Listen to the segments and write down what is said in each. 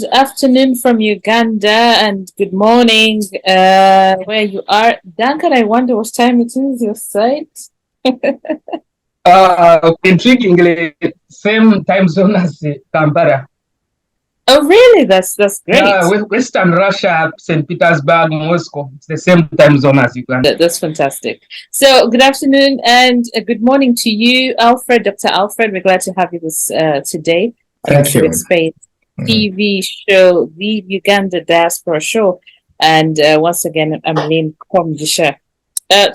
Good afternoon from Uganda and good morning where you are. Duncan, I wonder what time it is your side? Intriguingly, same time zone as Kampala. Oh, really? That's great. Western Russia, St. Petersburg, Moscow. It's the same time zone as Uganda. That's fantastic. So, good afternoon and good morning to you, Alfred, Dr. Alfred. We're glad to have you this today. Thank you. Space TV show, the Uganda Diaspora Show. And once again, I'm Lynn, Komugisha.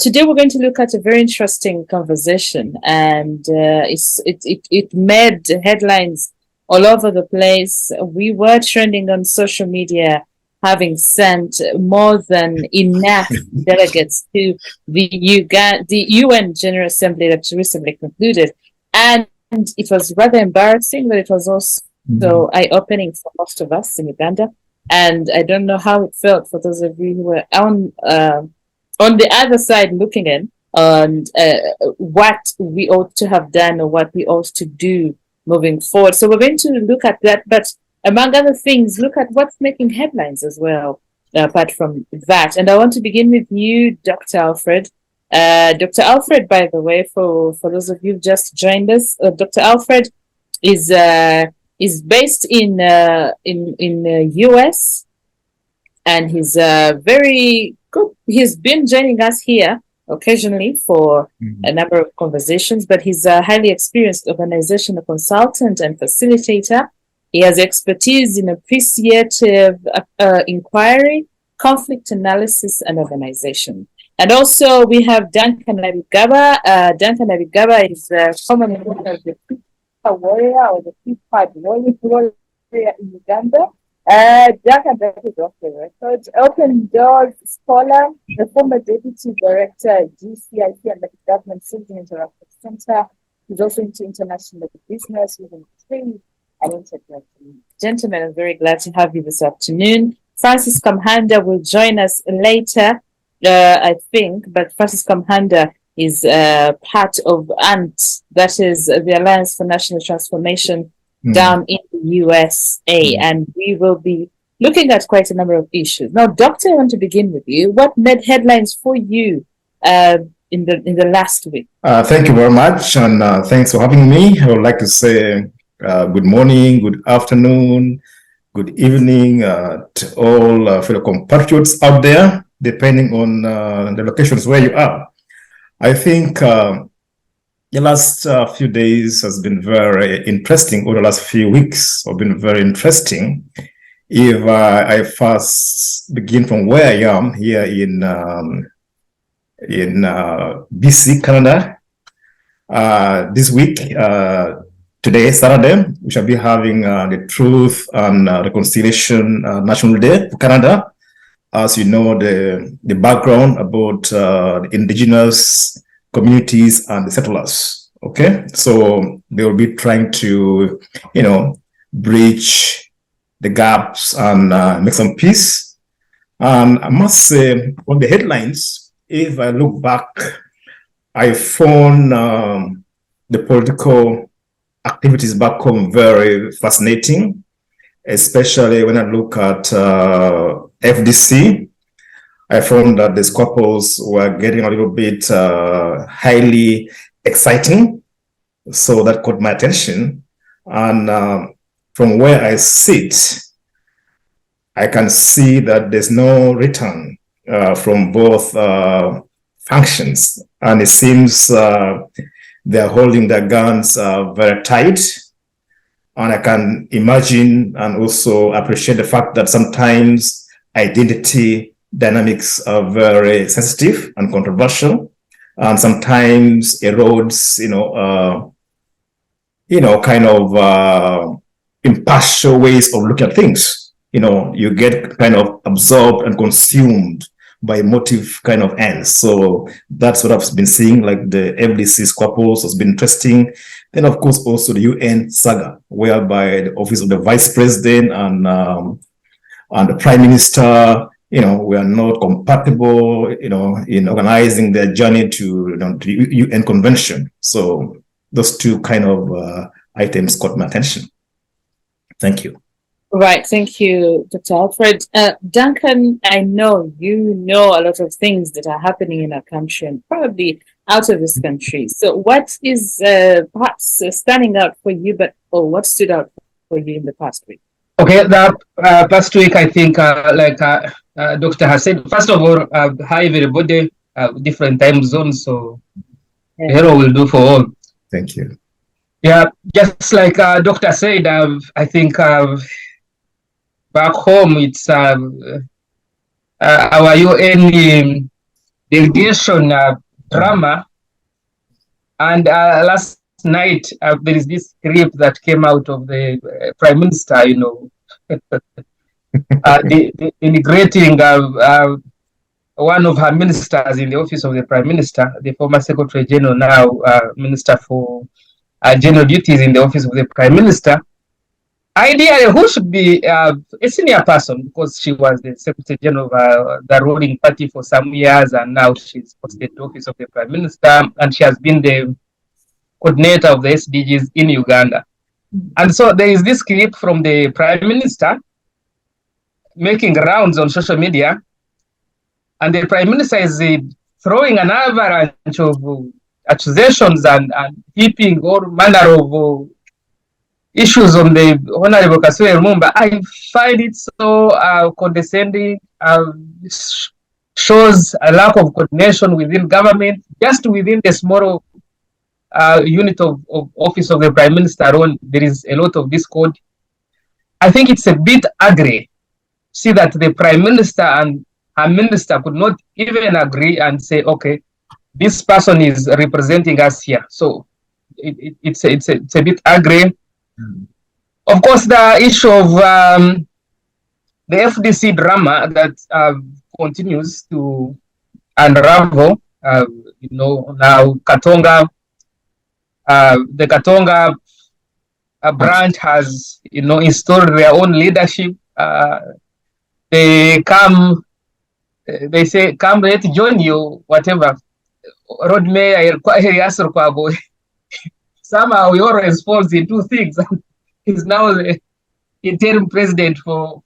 Today we're going to look at a very interesting conversation, and it made headlines all over the place. We were trending on social media, having sent more than enough delegates to the UN General Assembly that recently concluded, and it was rather embarrassing, but it was also eye-opening for most of us in Uganda. And I don't know how it felt for those of you who were on the other side looking in on what we ought to have done or what we ought to do moving forward. So we're going to look at that, but among other things, look at what's making headlines as well, apart from that. And I want to begin with you, Dr. Alfred. Dr. Alfred, by the way, for those of you who just joined us, Dr. Alfred is based in US, and he's very good. He's been joining us here occasionally for a number of conversations, but he's a highly experienced organizational consultant and facilitator. He has expertise in appreciative inquiry, conflict analysis, and organization. And also we have Duncan Abigaba. Duncan Abigaba is former member of the FIFA Warrior or the FIFA Warrior in Uganda. Duncan is off the record. Open Doors Scholar, the former Deputy Director at GCIC and the Government Citizen Interactive Center. He's also into international business, living trade and integration. Gentlemen, I'm very glad to have you this afternoon. Francis Kamhanda will join us later, I think, but Francis Kamhanda is part of ANT, that is the Alliance for National Transformation down in the USA, and we will be looking at quite a number of issues. Now, Doctor, I want to begin with you. What made headlines for you in the last week? Thank you very much, and thanks for having me. I would like to say good morning, good afternoon, good evening to all fellow compatriots out there, depending on the locations where you are. I think the last few days has been very interesting, or the last few weeks have been very interesting. If I first begin from where I am here in BC, Canada, this week, today, Saturday, we shall be having the Truth and Reconciliation National Day for Canada. As you know, the background about the indigenous communities and the settlers. Okay, so they will be trying to, bridge the gaps and make some peace. And I must say, on the headlines, if I look back, I found the political activities back home very fascinating, especially when I look at FDC. I found that the squabbles were getting a little bit highly exciting, so that caught my attention. And from where I sit, I can see that there's no return from both functions, and it seems they're holding their guns very tight. And I can imagine and also appreciate the fact that sometimes identity dynamics are very sensitive and controversial, and sometimes erodes, kind of impartial ways of looking at things. You get kind of absorbed and consumed by emotive kind of ends. So that's what I've been seeing, like the FDC squabbles has been interesting. Then, of course, also the UN saga, whereby the office of the vice president and the prime minister, we are not compatible, in organizing their journey to the UN convention. So those two kind of items caught my attention. Thank you. Right, thank you, Dr. Alfred. Duncan, I know you know a lot of things that are happening in our country and probably out of this country. So, what is perhaps standing out for you, or what stood out for you in the past week? Okay, the past week, I think, Doctor has said, first of all, hi everybody, different time zones, so hello will do for all. Thank you. Yeah, just like Doctor said, I think back home, it's our UN delegation drama. And last night, there is this clip that came out of the Prime Minister, you know, integrating one of her ministers in the office of the Prime Minister, the former Secretary General, now Minister for General Duties in the office of the Prime Minister. Ideally, who should be a senior person, because she was the Secretary General of the ruling party for some years, and now she's posted to the office of the Prime Minister, and she has been the coordinator of the SDGs in Uganda. And so there is this clip from the Prime Minister making rounds on social media, and the Prime Minister is throwing an avalanche of accusations and heaping all manner of issues on the Honorable Kasule Lumumba. I find it so condescending, shows a lack of coordination within government, just within the small unit of office of the Prime Minister alone. There is a lot of discord. I think it's a bit ugly. See that the Prime Minister and her minister could not even agree and say, okay, this person is representing us here. So it's a bit ugly. Of course, the issue of the FDC drama that continues to unravel. You know, now Katonga, the Katonga branch has, you know, installed their own leadership. They come, they say, come, let's join you, whatever. Road Mayor, somehow he always falls into things. He's now the interim president for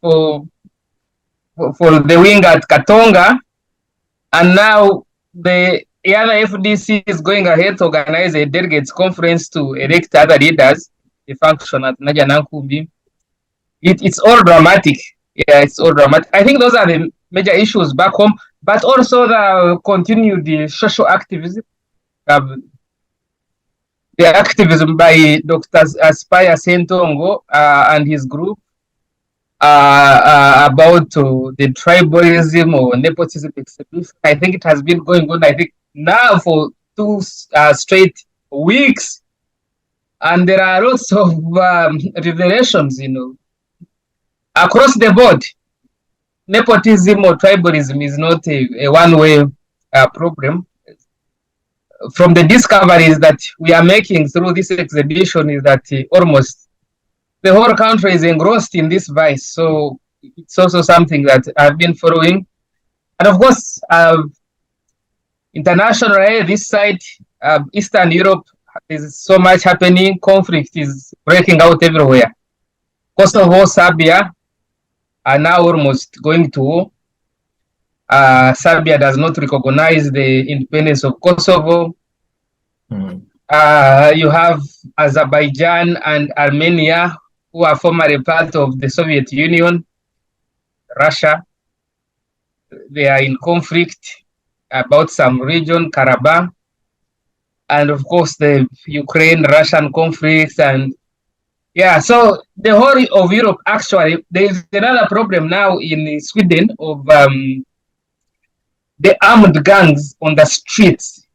the wing at Katonga, and now the other FDC is going ahead to organize a delegates conference to elect other leaders. The function at Najanankumbi. It's all dramatic. Yeah, it's all dramatic. I think those are the major issues back home, but also the continued social activism. The activism by Dr. Aspire Sentongo and his group about the tribalism or nepotism exhibition. I think it has been going on, I think, now for 2 straight weeks. And there are lots of revelations, you know, across the board. Nepotism or tribalism is not a one-way problem. From the discoveries that we are making through this exhibition is that almost the whole country is engrossed in this vice. So it's also something that I've been following. And of course, internationally, this side, Eastern Europe, there's so much happening. Conflict is breaking out everywhere. Kosovo, Serbia are now almost going to war. Serbia does not recognize the independence of Kosovo. You have Azerbaijan and Armenia, who are formerly part of the Soviet Union. Russia, they are in conflict about some region, Karabakh. And of course, the Ukraine-Russian conflict. And yeah, so the whole of Europe, actually, there is another problem now in Sweden of the armed gangs on the streets.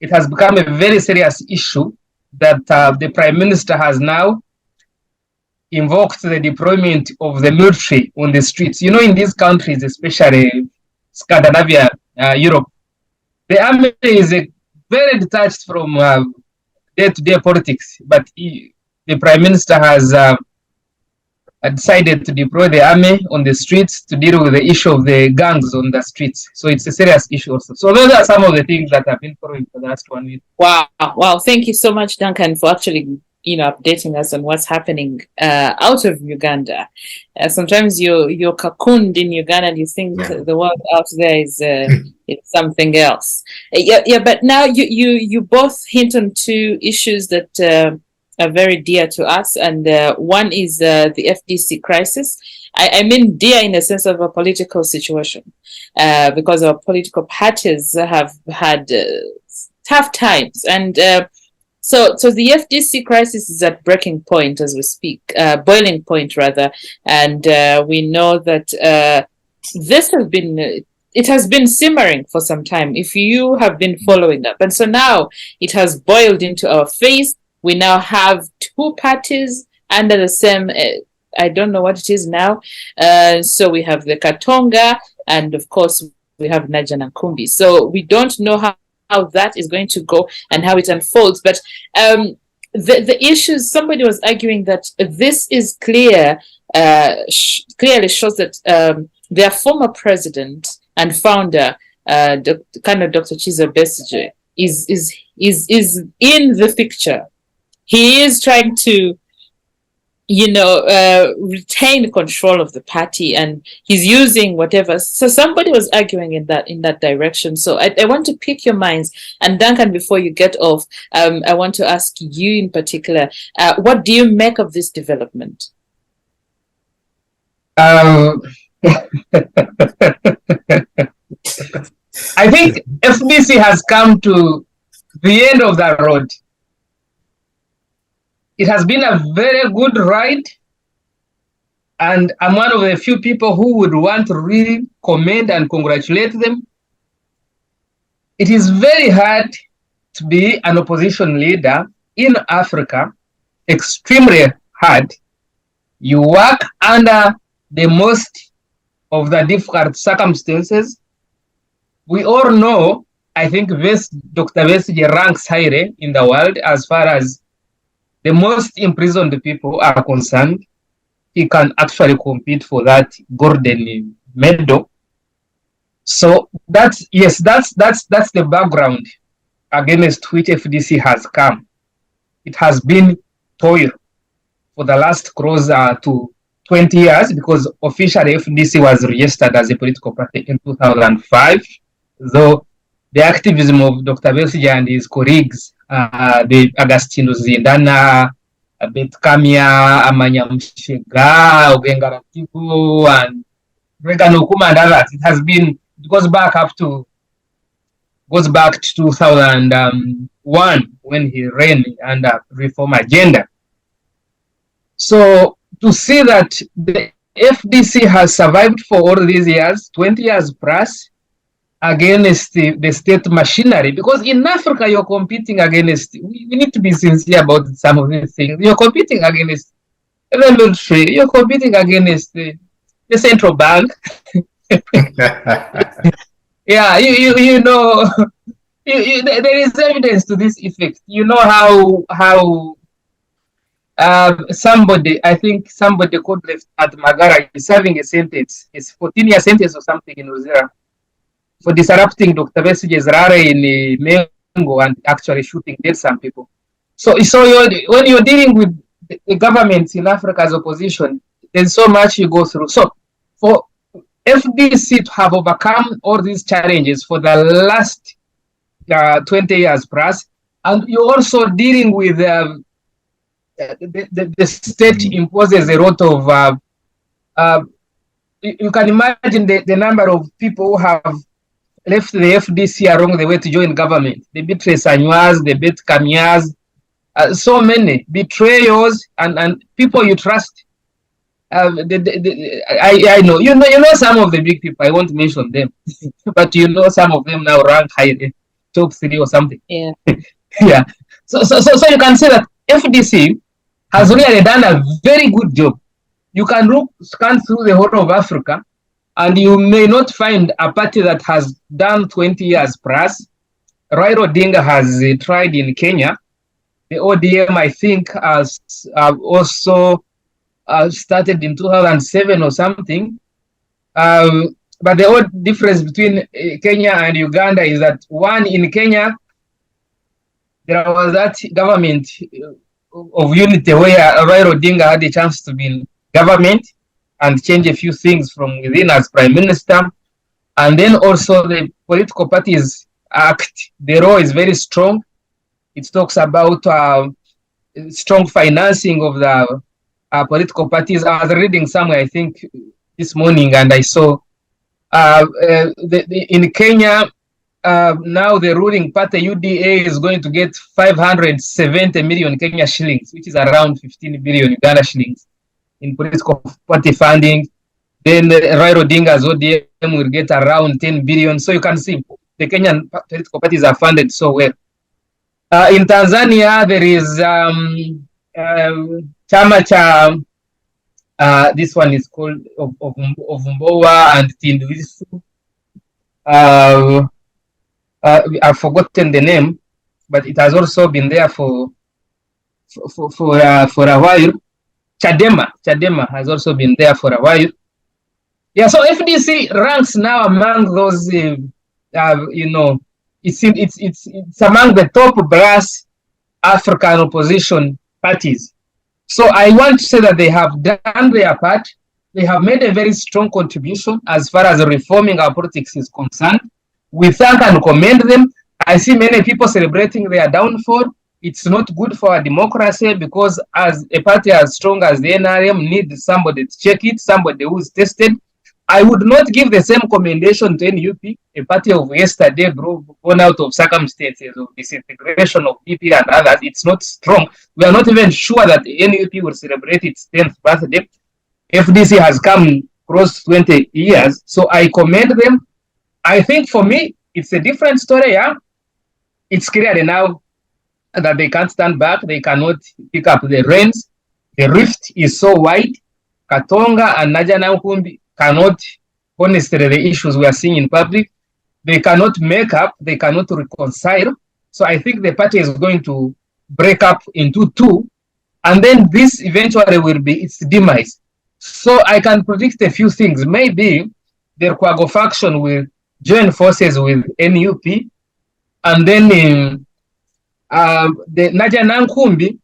It has become a very serious issue that the Prime Minister has now invoked the deployment of the military on the streets. You know, in these countries, especially Scandinavia, Europe, the army is very detached from day-to-day politics, but the Prime Minister has decided to deploy the army on the streets to deal with the issue of the gangs on the streets. So it's a serious issue also. So those are some of the things that I've been following for the last 1 week. Wow. Thank you so much, Duncan, for actually updating us on what's happening out of Uganda. Sometimes you're cocooned in Uganda and you think the world out there is something else. But now you both hint on two issues that are very dear to us, and one is the FDC crisis. I mean dear in the sense of a political situation, because our political parties have had tough times, and so the FDC crisis is at breaking point as we speak, boiling point rather, and we know that it has been simmering for some time, if you have been following up, and so now it has boiled into our face. We now have two parties under the same, I don't know what it is now. So we have the Katonga, and of course we have Naja and Kumbi. So we don't know how that is going to go and how it unfolds. But the issues, somebody was arguing that this is clearly shows that their former president and founder, Dr. Chiza Besigye, is in the picture. He is trying to, retain control of the party, and he's using whatever. So somebody was arguing in that direction. So I want to pick your minds. And Duncan, before you get off, I want to ask you in particular, what do you make of this development? I think FDC has come to the end of that road. It has been a very good ride, and I'm one of the few people who would want to really commend and congratulate them. It is very hard to be an opposition leader in Africa, extremely hard. You work under the most of the difficult circumstances. We all know, I think Dr. Besigye ranks highly in the world as far as the most imprisoned people are concerned. He can actually compete for that golden medal. So that's the background against which FDC has come. It has been toil for the last close to 20 years, because officially FDC was registered as a political party in 2005, though the activism of Dr. Besigye and his colleagues, the Agustino Zindana, Betkamia, Amanyamshega, Ogengaratiku, and Regan Okuma and others, it goes back to 2001 when he ran under reform agenda. So to see that the FDC has survived for all these years, 20 years plus, against the state machinery, because in Africa you're competing against, we need to be sincere about some of these things. You're competing against the military, you're competing against the central bank. Yeah, there is evidence to this effect. You know how somebody called at Magara is serving a sentence. It's 14-year sentence or something in Uzera for disrupting Dr. Besigye's rally in Mengo and actually shooting dead some people. So when you're dealing with the governments in Africa's opposition, there's so much you go through. So for FDC to have overcome all these challenges for the last 20 years plus, and you're also dealing with the state imposes a lot of, you can imagine the number of people who have left the FDC along the way to join government. They betray Sanywas, they betray Kamias, so many betrayals and people you trust. I know, you know some of the big people, I won't mention them, but you know some of them now rank high, top 3 or something. Yeah. Yeah. So you can say that FDC has really done a very good job. You can scan through the whole of Africa, and you may not find a party that has done 20 years plus. Raila Odinga has tried in Kenya. The ODM, I think, has also started in 2007 or something. But the only difference between Kenya and Uganda is that one, in Kenya, there was that government of unity where Raila Odinga had a chance to be in government and change a few things from within as prime minister. And then also the political parties act, the law is very strong. It talks about strong financing of the political parties. I was reading somewhere, I think, this morning, and I saw in Kenya, now the ruling party UDA is going to get 570 million Kenya shillings, which is around 15 billion Uganda shillings in political party funding. Then Raila Odinga's ODM will get around 10 billion. So you can see the Kenyan political parties are funded so well. In Tanzania, there is Chama Cha, this one is called of Mbowa and Tundu Lissu. I've forgotten the name, but it has also been there for a while. Chadema has also been there for a while. Yeah, so FDC ranks now among those, it's among the top brass African opposition parties. So I want to say that they have done their part. They have made a very strong contribution as far as reforming our politics is concerned. We thank and commend them. I see many people celebrating their downfall. It's not good for our democracy because as a party as strong as the NRM needs somebody to check it, somebody who is tested. I would not give the same commendation to NUP, a party of yesterday born out of circumstances of disintegration of PP and others. It's not strong. We are not even sure that the NUP will celebrate its 10th birthday. FDC has come close 20 years, so I commend them. I think for me, it's a different story. Yeah? It's clear now that they can't stand back. They cannot pick up the reins. The rift is so wide. Katonga and Najana Nkumbi cannot, honestly, the issues we are seeing in public, they cannot make up, they cannot reconcile. So I think the party is going to break up into two, and then this eventually will be its demise. So I can predict a few things. Maybe the Kwago faction will join forces with NUP, and then the Najana Nkumbi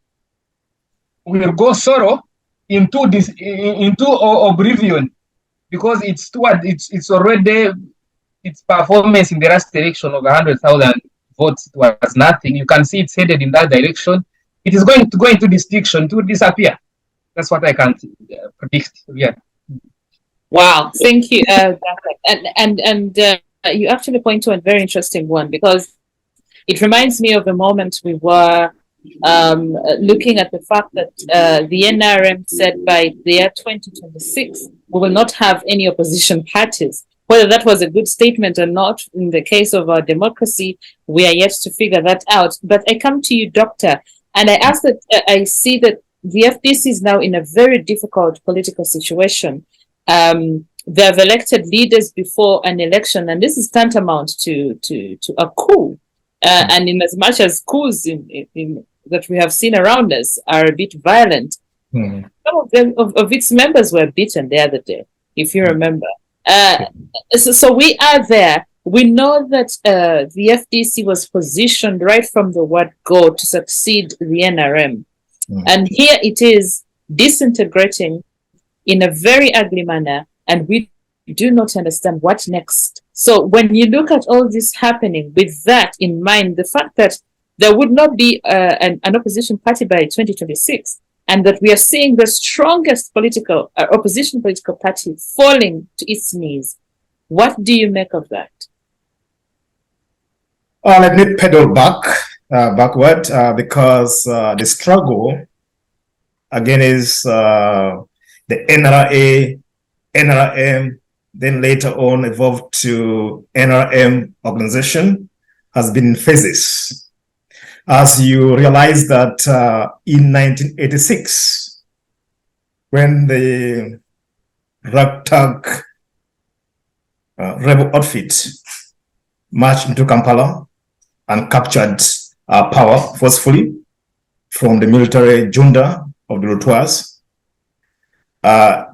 will go solo into oblivion, because it's already its performance in the last election of 100,000 votes was nothing. You can see it's headed in that direction. It is going to go into distinction to disappear. That's what I can predict. Yeah. Wow, thank you, and you actually point to a very interesting one, because it reminds me of a moment we were looking at the fact that the NRM said by the year 2026 we will not have any opposition parties. Whether that was a good statement or not, in the case of our democracy, we are yet to figure that out. But I come to you, Doctor, and I ask that I see that the FDC is now in a very difficult political situation. They have elected leaders before an election, and this is tantamount to a coup. And in as much as coups in that we have seen around us are a bit violent, some of them of its members were beaten the other day, if you remember. So we are there. We know that the FDC was positioned right from the word go to succeed the NRM. And here it is disintegrating in a very ugly manner, and we do not understand what next. So when you look at all this happening with that in mind, the fact that there would not be an opposition party by 2026, and that we are seeing the strongest political opposition political party falling to its knees, what do you make of that? Let me pedal backward, because the struggle again is the NRA, NRM, then later on evolved to NRM organization, has been in phases. As you realize that in 1986, when the ragtag rebel outfit marched into Kampala and captured power forcefully from the military junta of the Lutwas,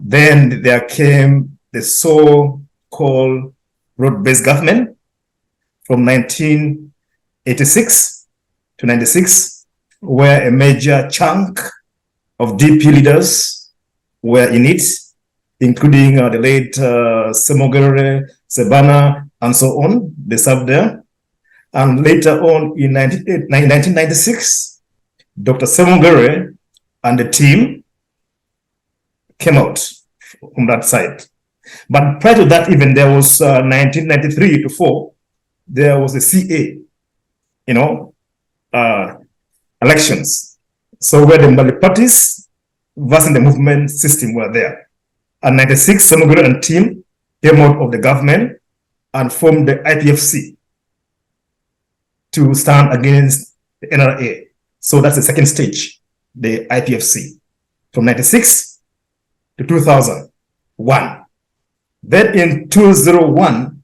then there came the so-called broad-based government from 1986 to 96, where a major chunk of DP leaders were in it, including the late Semogere, Sebana, and so on. They served there. And later on in 1996, Dr. Semogere and the team came out from that side. But prior to that, even there was 1993 to 4, there was a CA, elections. So where the multi-parties versus the movement system were there. And 96, Semogere and team came out of the government and formed the IPFC to stand against the NRA. So that's the second stage, the IPFC, from 96 to 2001. Then in 2001,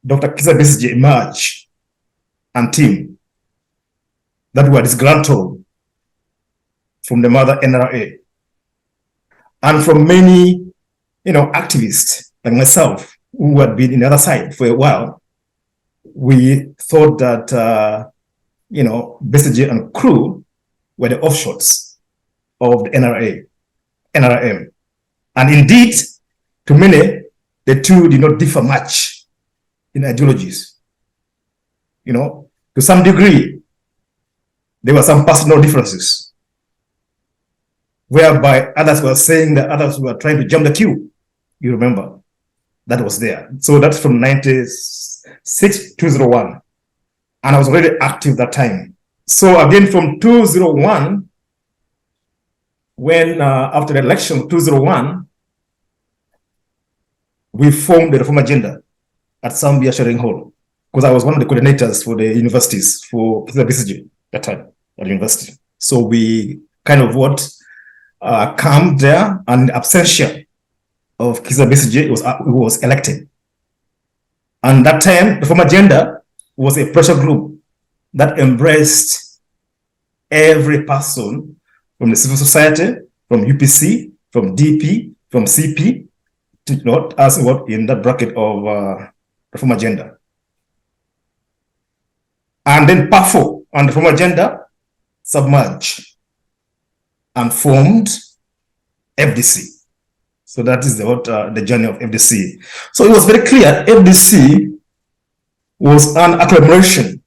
Dr. Kizza Besigye emerged and team that were disgruntled from the mother NRA. And from many, activists like myself who had been in the other side for a while, we thought that, Besigye and crew were the offshoots of the NRM. And indeed, to many, the two did not differ much in ideologies. To some degree, there were some personal differences, whereby others were saying that others were trying to jump the queue. You remember, that was there. So that's from 96 to 2001. And I was already active that time. So again, from 2001, when after the election of 2001, we formed the Reform Agenda at Zambia Sharing Hall, because I was one of the coordinators for the universities for Kizza Besigye that time at the university. So we kind of camped there, and the absentia of Kizza Besigye was elected. And that time, the Reform Agenda was a pressure group that embraced every person from the civil society, from UPC, from DP, from CP, to as in that bracket of Reform Agenda. And then PAFO and the Reform Agenda submerged and formed FDC. So that is the journey of FDC. So it was very clear FDC was an agglomeration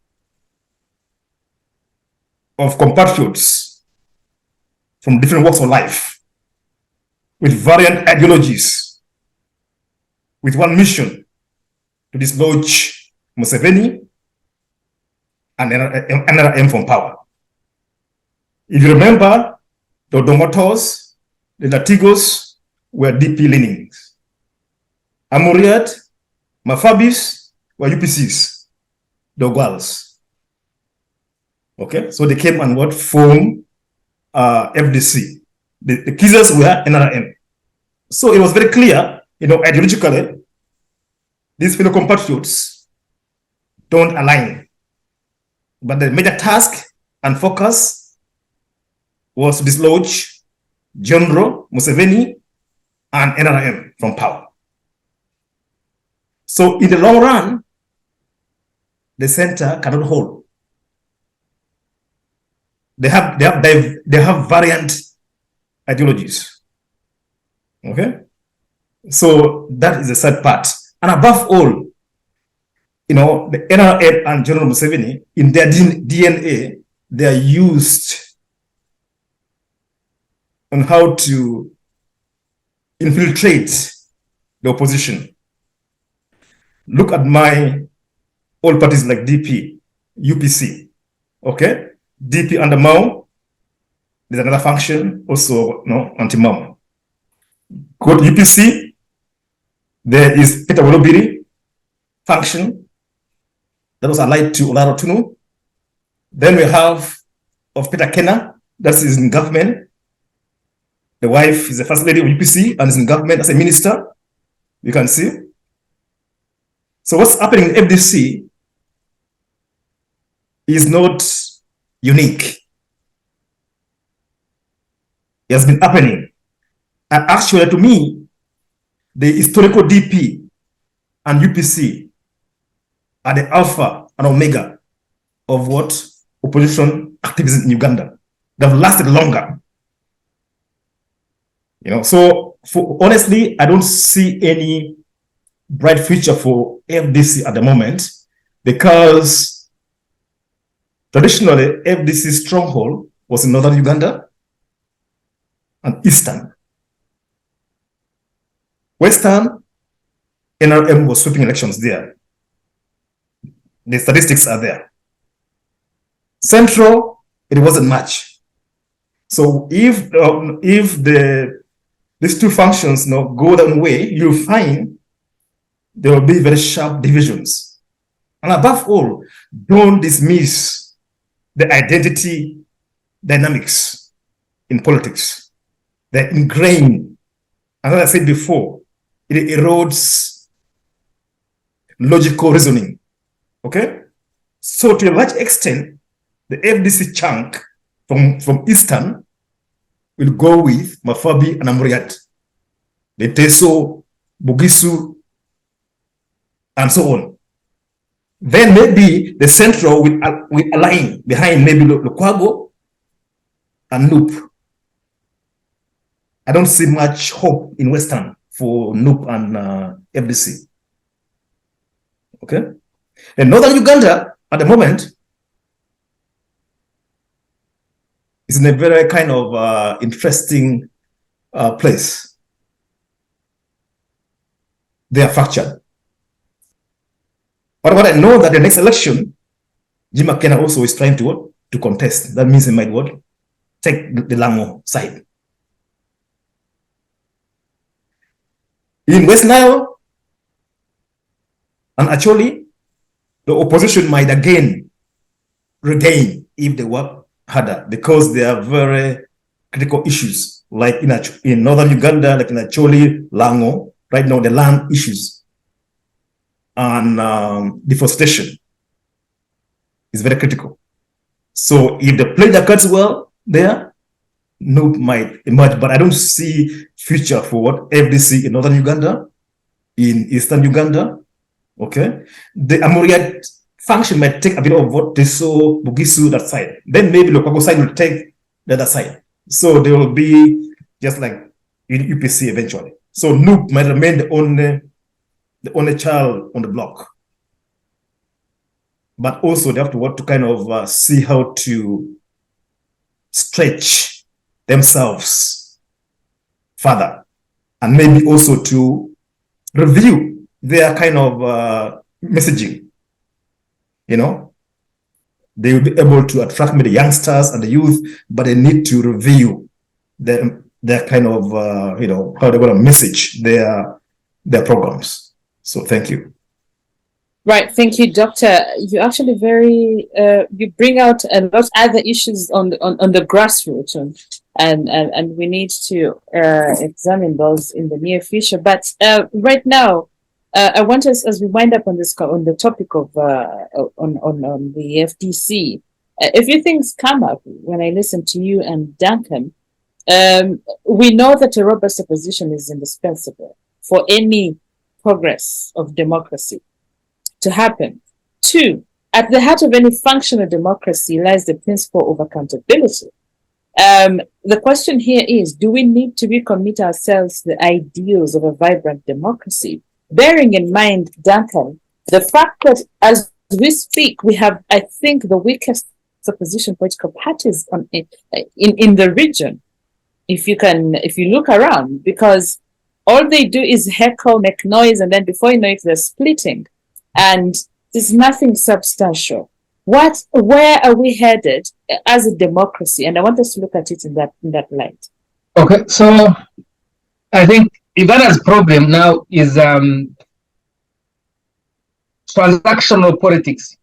of compatriots from different walks of life with variant ideologies, with one mission: to dislodge Museveni and NRM from power. If you remember, the Dongotos, the Latigos were DP leanings. Amuriat, Mafabis were UPCs, the Ogwals. Okay, so they came and formed FDC. The Kizzas were NRM. So it was very clear, ideologically, these fellow compatriots don't align. But the major task and focus was to dislodge General Museveni and NRM from power. So in the long run, the center cannot hold. They have variant ideologies. Okay, so that is the sad part. And above all, the NRM and General Museveni, in their DNA, they are used on how to infiltrate the opposition. Look at my old parties like DP, UPC, okay? DP under Mao, there's another function, also anti-Mao. Go to UPC, there is Peter Wolobiri faction that was allied to Olaro Tunu. Then we have of Peter Kenna, that is in government. The wife is the first lady of UPC and is in government as a minister. You can see. So what's happening in FDC is not unique. It has been happening. And actually, to me, the historical DP and UPC are the alpha and omega of opposition activism in Uganda. They've lasted longer. You know, so honestly, I don't see any bright future for FDC at the moment, because traditionally FDC's stronghold was in northern Uganda and eastern. Western, NRM was sweeping elections there. The statistics are there. Central, it wasn't much. So if these two functions go that way, you'll find there will be very sharp divisions. And above all, don't dismiss the identity dynamics in politics. They're ingrained. As I said before, it erodes logical reasoning. Okay? So to a large extent, the FDC chunk from Eastern will go with Mafabi and Amuriat, the Teso, Bugisu, and so on. Then maybe the Central will align behind maybe Lukwago and Noop. I don't see much hope in Western for Noop and FDC. Okay? And Northern Uganda, at the moment, is in a very kind of interesting place. They are fractured. But what I know that the next election, Jim McKenna also is trying to contest. That means he might take the Lango side. In West Nile and actually, the opposition might again regain if they work harder, because there are very critical issues, like in northern Uganda, like in Acholi, Lango, right now the land issues and deforestation is very critical. So if they play their cards well there, Noob might emerge, but I don't see future for what FDC in northern Uganda, in eastern Uganda. Okay, the Amuriat function might take a bit of what they saw Bugisu that side. Then maybe Lokago side will take the other side. So they will be just like in UPC eventually. So Noob might remain the only child on the block. But also they have to work to kind of see how to stretch themselves further, and maybe also to review their kind of messaging. You know, they will be able to attract maybe the youngsters and the youth, but they need to review their kind of how they want to message their programs. So thank you. Right, thank you, Doctor. You actually you bring out a lot of other issues on the grassroots, and we need to examine those in the near future. But right now, I want us, as we wind up on the topic of on the FDC, a few things come up when I listen to you and Duncan. We know that a robust opposition is indispensable for any progress of democracy to happen. 2, at the heart of any functional democracy lies the principle of accountability. The question here is, do we need to recommit ourselves to the ideals of a vibrant democracy? Bearing in mind, Duncan, the fact that as we speak, we have, I think, the weakest opposition political parties in the region, if you look around, because all they do is heckle, make noise, and then before you know it, they're splitting. And there's nothing substantial. Where are we headed as a democracy? And I want us to look at it in that light. Okay, so I think Uganda's problem now is transactional politics.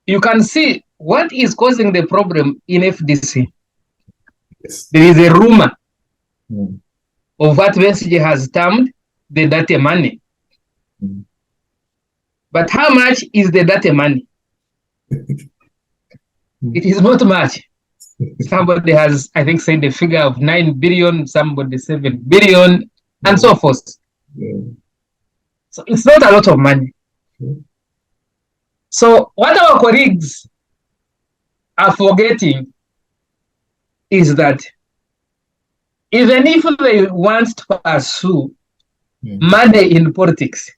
You can see what is causing the problem in FDC. Yes. There is a rumor of what Message has termed the dirty money. But how much is the dirty money? It is not much. Somebody has, I think, said the figure of 9 billion, somebody 7 billion, and so forth. So it's not a lot of money. So what our colleagues are forgetting is that even if they want to pursue money in politics,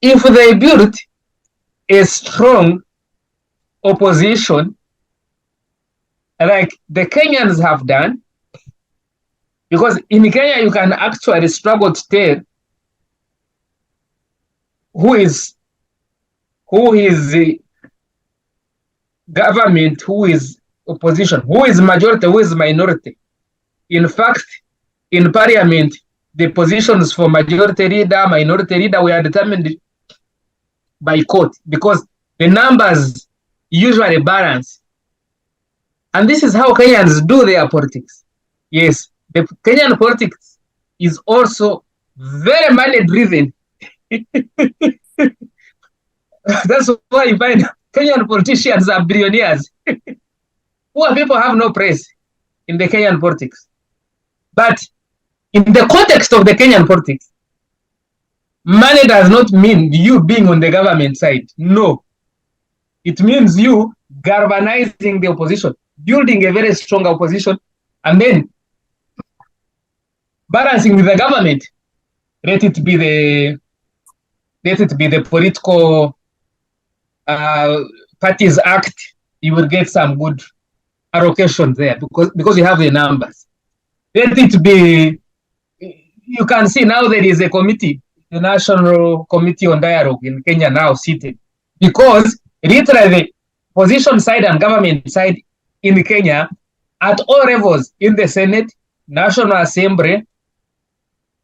if they build a strong opposition like the Kenyans have done, because in Kenya you can actually struggle to tell who is the government, who is opposition, who is majority, who is minority. In fact, in parliament, the positions for majority leader, minority leader were determined by court because the numbers usually balance. And this is how Kenyans do their politics. Yes, the Kenyan politics is also very money driven. That's why you find Kenyan politicians are billionaires. Poor people have no place in the Kenyan politics. But in the context of the Kenyan politics, money does not mean you being on the government side. No. It means you galvanizing the opposition, building a very strong opposition, and then balancing with the government. Let it be the political parties act. You will get some good allocation there because you have the numbers. Let it be. You can see now there is a committee, the National Committee on Dialogue in Kenya now seated, because literally the opposition side and government side in Kenya at all levels, in the Senate, National Assembly,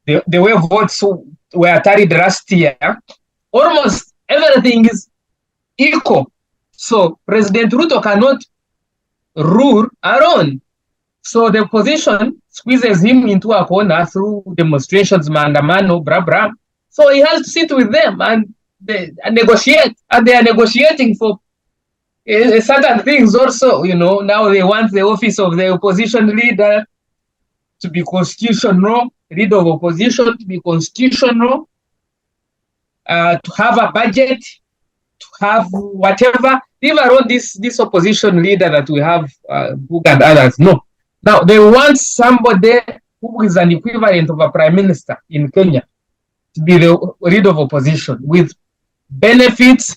the way votes were tallied last year, almost everything is equal. So President Ruto cannot rule alone. So the opposition squeezes him into a corner through demonstrations, maandamano, blah, blah. So he has to sit with them and negotiate. And they are negotiating for certain things also. You know, now they want the office of the opposition leader to be constitutional, leader of opposition to be constitutional, to have a budget, to have whatever. Even on this opposition leader that we have, Book and others, no. Now, they want somebody who is an equivalent of a prime minister in Kenya to be the leader of opposition with benefits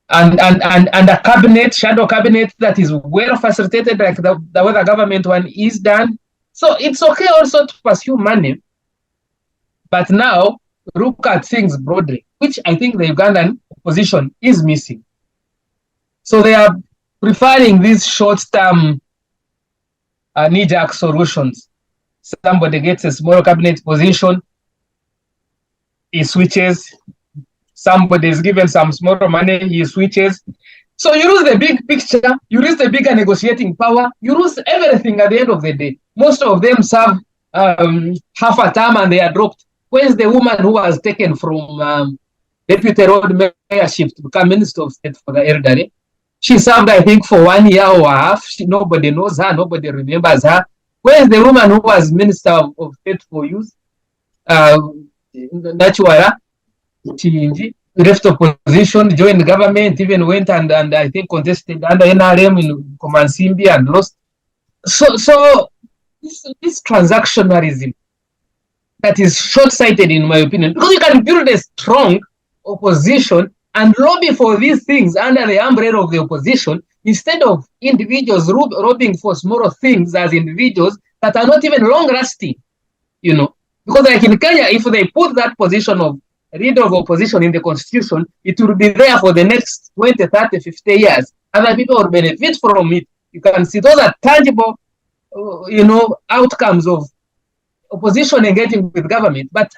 and a cabinet, shadow cabinet that is well facilitated like the way the government one is done. So it's okay also to pursue money. But now, look at things broadly, which I think the Ugandan opposition is missing. So they are preferring these short-term knee-jerk solutions. Somebody gets a small cabinet position, he switches. Somebody is given some small money, he switches. So you lose the big picture, you lose the bigger negotiating power, you lose everything at the end of the day. Most of them serve half a term and they are dropped. Where's the woman who was taken from deputy road mayorship to become Minister of State for the elderly? She served, I think, for 1 year or a half. Nobody knows her. Nobody remembers her. Where's the woman who was Minister of State for Youth? Nachuara Chinji left opposition, joined the government, even went and I think contested under NRM in Komansimbi and lost. So this transactionalism that is short-sighted in my opinion, because you can build a strong opposition and lobby for these things under the umbrella of the opposition instead of individuals lobbying for smaller things as individuals that are not even long-lasting, you know. Because like in Kenya, if they put that position of leader of opposition in the constitution, it will be there for the next 20, 30, 50 years. Other people will benefit from it. You can see those are tangible, outcomes of opposition engaging with government. But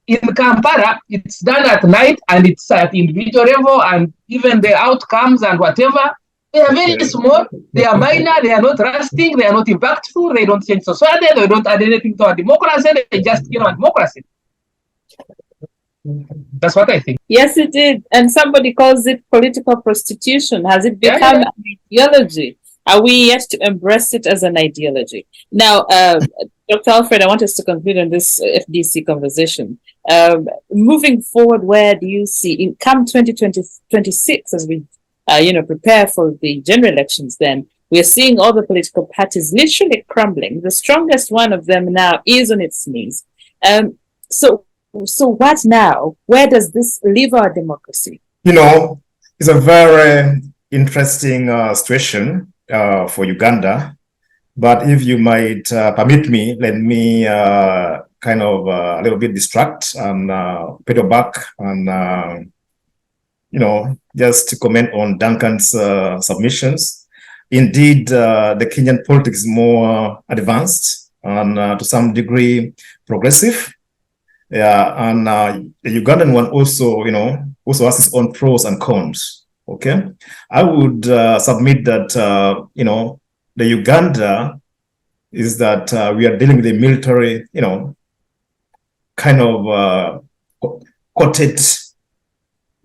in Kampala, it's done at night and it's at individual level, and even the outcomes and whatever, they are very small, they are minor, they are not lasting, they are not impactful, they don't change society, they don't add anything to our democracy, they just kill our democracy. That's what I think. Yes, it did. And somebody calls it political prostitution. Has it become an ideology? Are we yet to embrace it as an ideology? Now, Dr. Alfred, I want us to conclude on this FDC conversation. Moving forward, where do you see in come 2026 as we prepare for the general elections? Then we are seeing all the political parties literally crumbling. The strongest one of them now is on its knees. So what now? Where does this leave our democracy? It's a very interesting situation for Uganda. But if you might permit me, let me kind of a little bit distract and pedal back and, just to comment on Duncan's submissions. Indeed, the Kenyan politics is more advanced and to some degree progressive. Yeah, and the Ugandan one also has its own pros and cons. Okay, I would submit that the Uganda is that we are dealing with a military, kind of quoted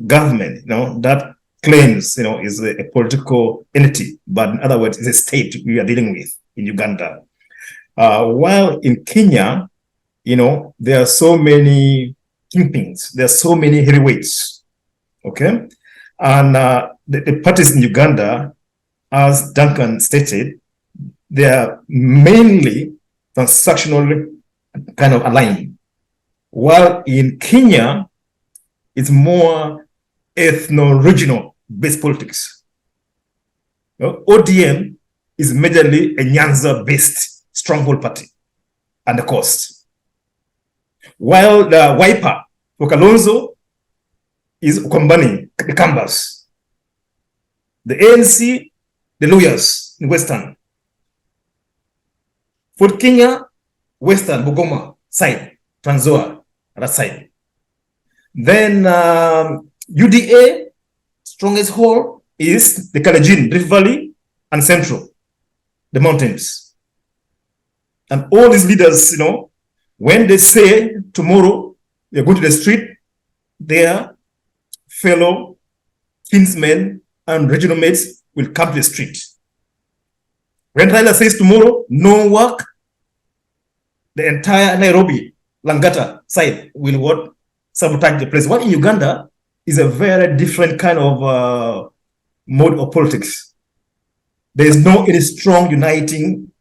government, that claims, is a political entity, but in other words, it's a state we are dealing with in Uganda. While in Kenya, there are so many kingpins, there are so many heavyweights, okay? And the parties in Uganda, as Duncan stated, they are mainly transactionally kind of aligned. While in Kenya, it's more ethno-regional based politics. ODM is majorly a Nyanza-based stronghold party and the coast. While the Wiper for Kalonzo is Ukombani, the Kambas. The ANC, the lawyers in Western. For Kenya, Western, Bugoma side, Trans Nzoia, that side. Then UDA, strongest hold is the Kalenjin, Rift Valley, and Central, the mountains. And all these leaders, when they say tomorrow they're going to the street, their fellow kinsmen and regional mates will come to the street. When Raila says tomorrow, no work, the entire Nairobi, Langata side will sabotage the place. What in Uganda is a very different kind of mode of politics. There is no any strong uniting,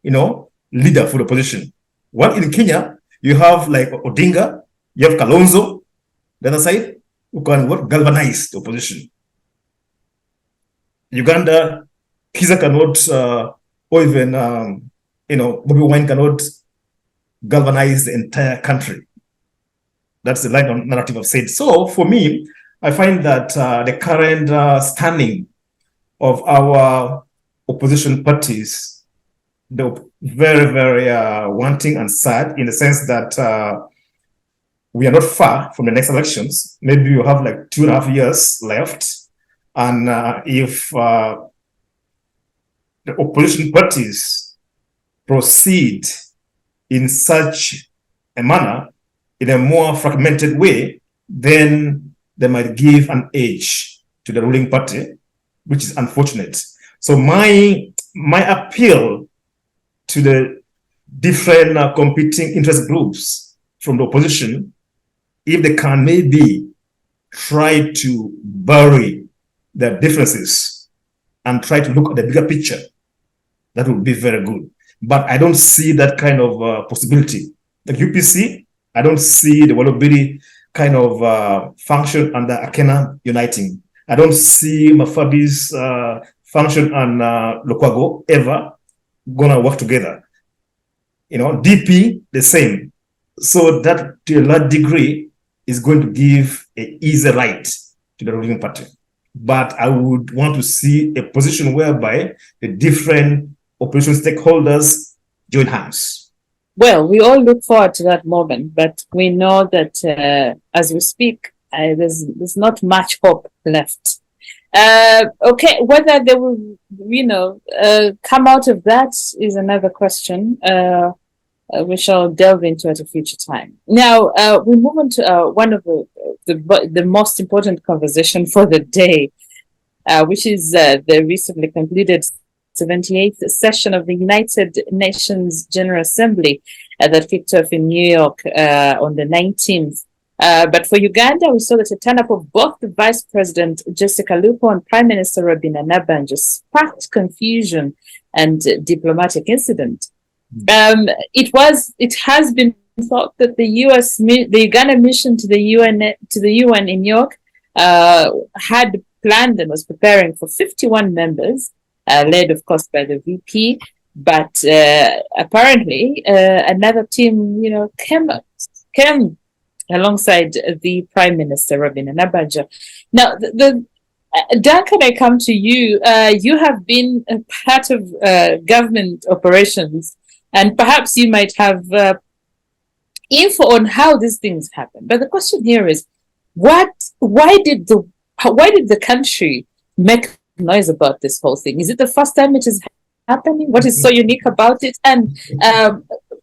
leader for the opposition. What in Kenya, you have like Odinga, you have Kalonzo, the other side, who can galvanize the opposition. Uganda, Kiza cannot, or even, Bobby Wine cannot galvanize the entire country. That's the line of narrative I've said. So for me, I find that the current standing of our opposition parties, they're very, very wanting and sad in the sense that we are not far from the next elections. Maybe you have like 2.5 years left. And if the opposition parties proceed in such a manner, in a more fragmented way, then they might give an edge to the ruling party, which is unfortunate. So my appeal to the different competing interest groups from the opposition, if they can maybe try to bury their differences and try to look at the bigger picture, that would be very good. But I don't see that kind of possibility. The UPC, I don't see the Walobiri kind of function under Akena uniting. I don't see Mafabi's function and Lukwago ever gonna work together. DP, the same. So that to a large degree is going to give an easy right to the ruling party. But I would want to see a position whereby the different opposition stakeholders join hands. Well, we all look forward to that moment, but we know that as we speak, there's not much hope left. Okay, whether they will, come out of that is another question. We shall delve into at a future time. Now, we move on to one of the most important conversation for the day, which is the recently concluded 78th session of the United Nations General Assembly that kicked off in New York on the 19th But for Uganda, we saw that a turn-up of both the Vice President Jessica Lupo and Prime Minister Robina Nabanja sparked confusion and diplomatic incident. It has been thought that the Uganda mission to the UN in New York had planned and was preparing for 51 members, led of course by the VP, but apparently another team, came alongside the Prime Minister Robina Nabanja. Now, Duncan, I come to you. You have been a part of government operations, and perhaps you might have info on how these things happen. But the question here is, why did the country make noise about this whole thing? Is it the first time it is happening? What is so unique about it? And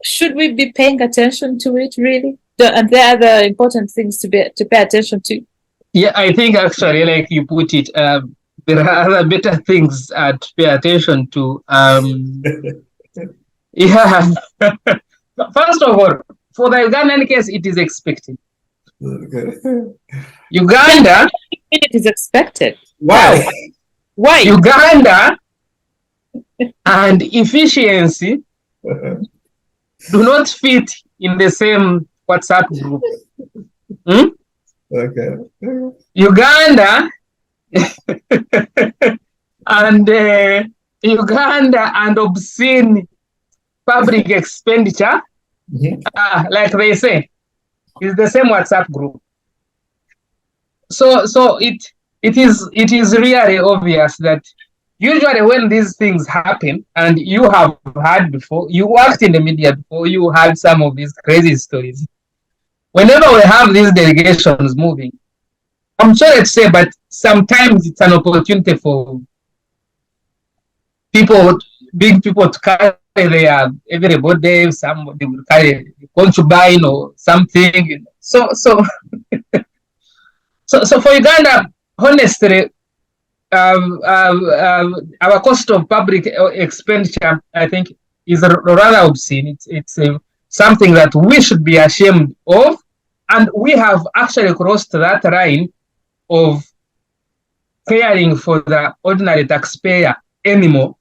should we be paying attention to it, really? And there are the important things to pay attention to. Yeah, I think actually, like you put it, there are other better things to pay attention to. Yeah. First of all, for the Ugandan case, it is expected. Uganda. It is expected. Why? Why? Uganda and efficiency do not fit in the same WhatsApp group. Okay. Uganda and Uganda and obscene public expenditure, like they say, is the same WhatsApp group. So it is really obvious that usually when these things happen, and you have heard before, you worked in the media before, you heard some of these crazy stories. Whenever we have these delegations moving, I'm sorry to say, but sometimes it's an opportunity for big people to carry their everybody. Somebody will carry concubine or something. So for Uganda, honestly, our cost of public expenditure, I think, is rather obscene. It's something that we should be ashamed of, and we have actually crossed that line of caring for the ordinary taxpayer anymore.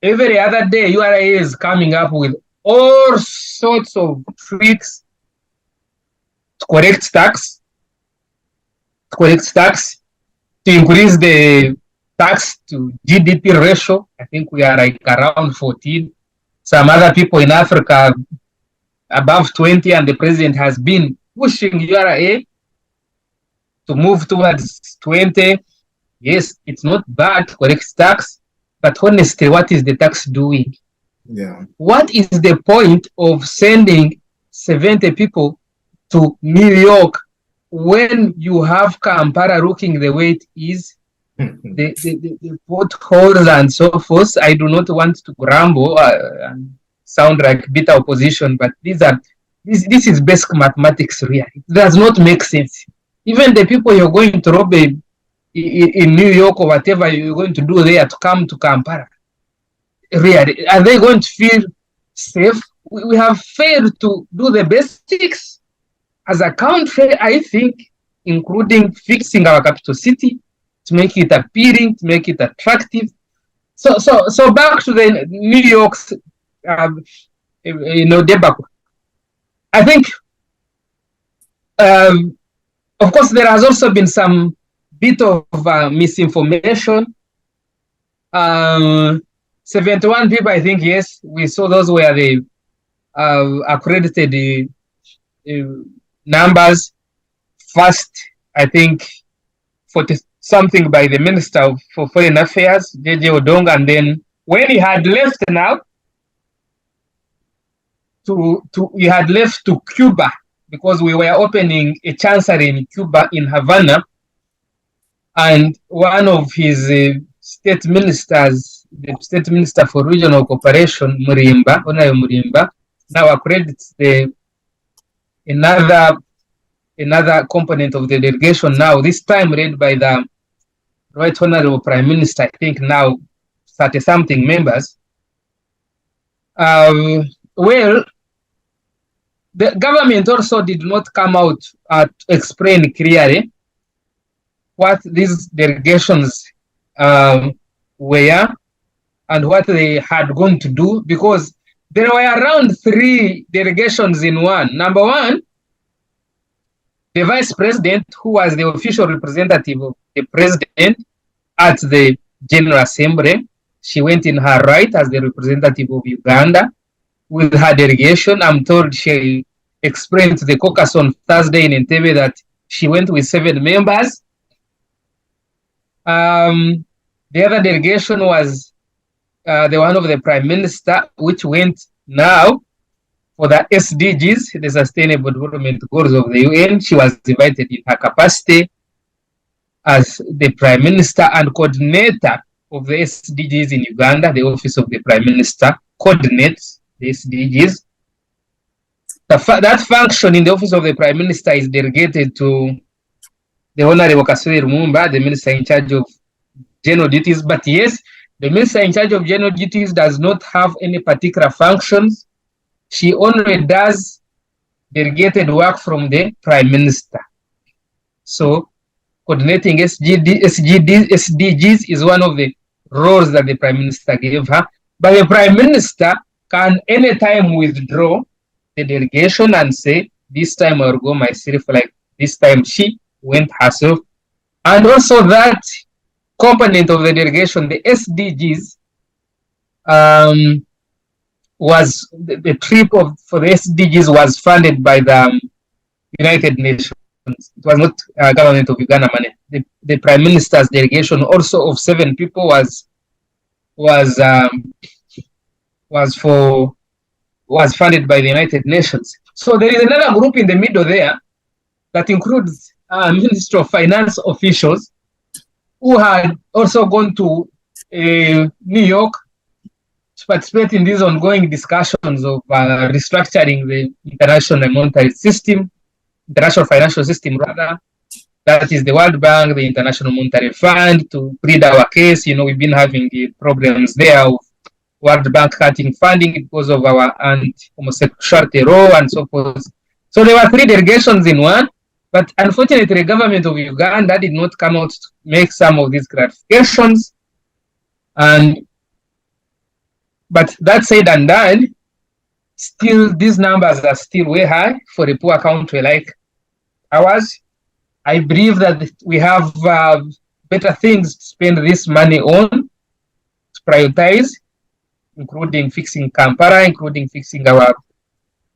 Every other day, URA is coming up with all sorts of tricks to collect tax, to increase the tax to GDP ratio. I think we are like around 14. Some other people in Africa above 20, and the president has been pushing URA to move towards 20. Yes, it's not bad to collect tax, but honestly, what is the tax doing? Yeah. What is the point of sending 70 people to New York when you have Kampala looking the way it is, the potholes and so forth? I do not want to grumble and sound like bitter opposition, but this is basic mathematics really. It does not make sense. Even the people you're going to rob in New York or whatever you're going to do there to come to Kampala, really, are they going to feel safe? We have failed to do the basics as a country, I think, including fixing our capital city to make it appealing, to make it attractive. So back to the New York's debacle. I think, of course, there has also been some bit of misinformation. 71 people, I think, yes, we saw those were the accredited numbers. First, I think, 40-something by the Minister for Foreign Affairs, J.J. Odong, and then when he had left now, he had left to Cuba, because we were opening a chancery in Cuba, in Havana, and one of his state ministers, the state minister for regional cooperation, Honorable Murimba, now accredits another component of the delegation now, this time led by the Right Honorable Prime Minister, I think now 30-something members. Well, the government also did not come out to explain clearly what these delegations were and what they had gone to do, because there were around 3 delegations in one. Number one, the vice president, who was the official representative of the president at the General Assembly. She went in her right as the representative of Uganda with her delegation. I'm told she explained to the caucus on Thursday in Entebbe that she went with 7 members. The other delegation was the one of the Prime Minister, which went now for the SDGs, the Sustainable Development Goals of the UN. She was invited in her capacity as the Prime Minister and coordinator of the SDGs in Uganda. The Office of the Prime Minister coordinates the SDGs. That function in the Office of the Prime Minister is delegated to the Honorable Kasuri Lumumba, the Minister in charge of General Duties. But yes, the Minister in charge of General Duties does not have any particular functions. She only does delegated work from the Prime Minister. So coordinating SDGs is one of the roles that the Prime Minister gave her. But the Prime Minister can anytime withdraw the delegation and say, this time I'll go myself, like this time she went herself. And also that component of the delegation, the SDGs, was the trip for the SDGs was funded by the United Nations. It was not government of Uganda money. The Prime Minister's delegation, also of 7 people, was funded by the United Nations. So there is another group in the middle there that includes Ministry of Finance officials who had also gone to New York to participate in these ongoing discussions of restructuring the international monetary system, international financial system rather. That is the World Bank, the International Monetary Fund, to plead our case. You know, we've been having problems there of World Bank cutting funding because of our anti-homosexuality law and so forth. So there were 3 delegations in one, but unfortunately the government of Uganda did not come out to make some of these clarifications. But that said and done, still these numbers are still way high for a poor country like ours. I believe that we have better things to spend this money on, to prioritize, including fixing Kampala, including fixing our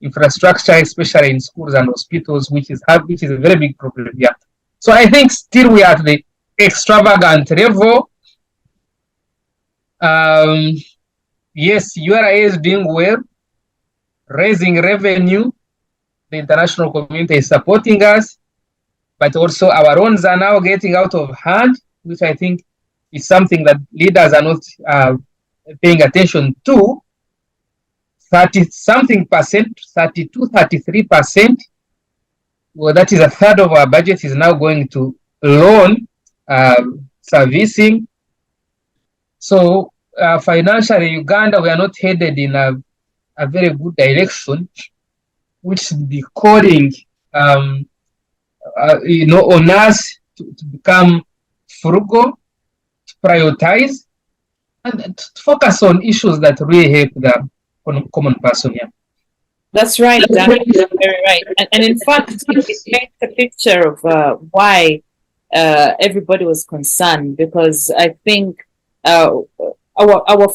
infrastructure, especially in schools and hospitals, which is a very big problem here. So I think still we are at the extravagant level. Yes, URA is doing well, raising revenue. The international community is supporting us, but also our loans are now getting out of hand, which I think is something that leaders are not paying attention to. 30-something percent, 32, 33%, well, that is a third of our budget is now going to loan servicing. So financially, Uganda, we are not headed in a very good direction, which should be calling on us to become frugal, to prioritize, and to focus on issues that really help the common person. Yeah. That's right, Duncan. Very right. And in fact, it makes a picture of why everybody was concerned, because I think our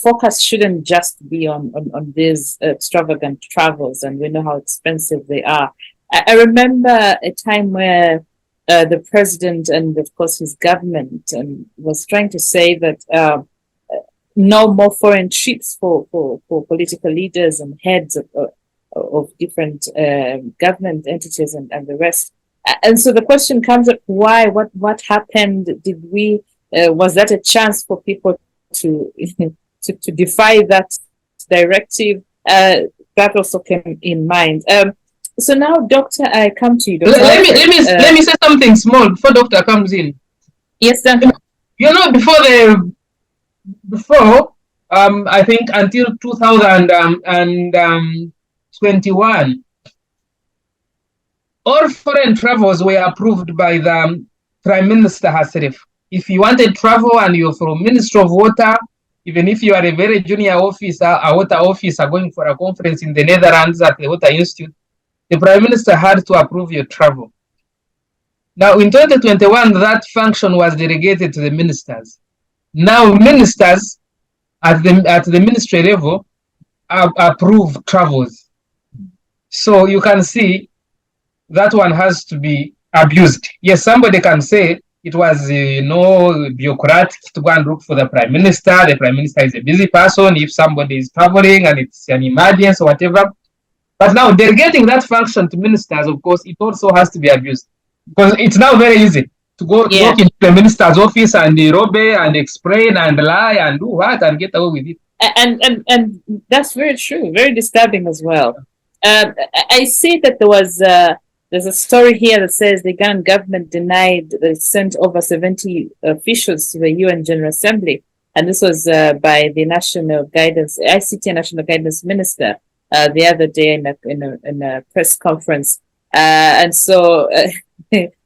focus shouldn't just be on these extravagant travels, and we know how expensive they are. I remember a time where the president and, of course, his government was trying to say that no more foreign trips for political leaders and heads of different government entities and the rest. And so the question comes up: why? What happened? Did we? Was that a chance for people to defy that directive? That also came in mind. So now, Doctor, I come to you. Dr. Let me say something small before Doctor comes in. Yes, Duncan. You know, before I think until 2021, all foreign travels were approved by the Prime Minister herself. If you wanted travel and you're from Ministry of Water, even if you are a very junior officer, a water officer going for a conference in the Netherlands at the Water Institute, the Prime Minister had to approve your travel. Now, in 2021, that function was delegated to the ministers. Now, ministers at the ministry level approve travels. So you can see that one has to be abused. Yes, somebody can say it was bureaucratic to go and look for the Prime Minister. The Prime Minister is a busy person. If somebody is traveling and it's an emergency or whatever. But now delegating that function to ministers, of course, it also has to be abused. Because it's now very easy to walk into the minister's office and robe and explain and lie and do what and get away with it. And that's very true, very disturbing as well. I see that there's a story here that says the Ugandan government denied they sent over 70 officials to the UN General Assembly, and this was by the National Guidance, ICT National Guidance Minister the other day in a press conference. And so,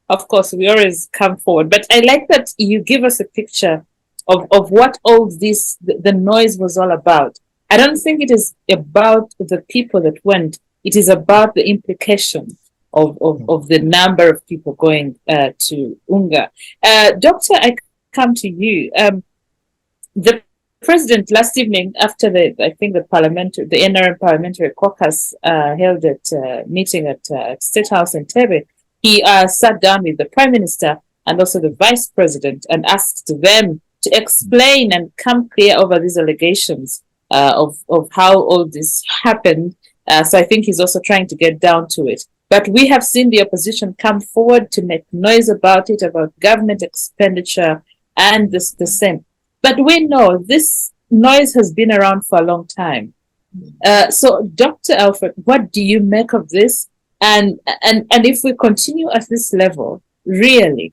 of course, we always come forward. But I like that you give us a picture of what all this, the noise was all about. I don't think it is about the people that went. It is about the implication of the number of people going to UNGA. Doctor, I come to you. The President last evening, after the NRM parliamentary caucus held at meeting at State House in Tebe, he sat down with the Prime Minister and also the Vice President and asked them to explain and come clear over these allegations of how all this happened. So I think he's also trying to get down to it. But we have seen the opposition come forward to make noise about it, about government expenditure and the same. But we know this noise has been around for a long time. So, Dr. Alfred, what do you make of this? And if we continue at this level, really,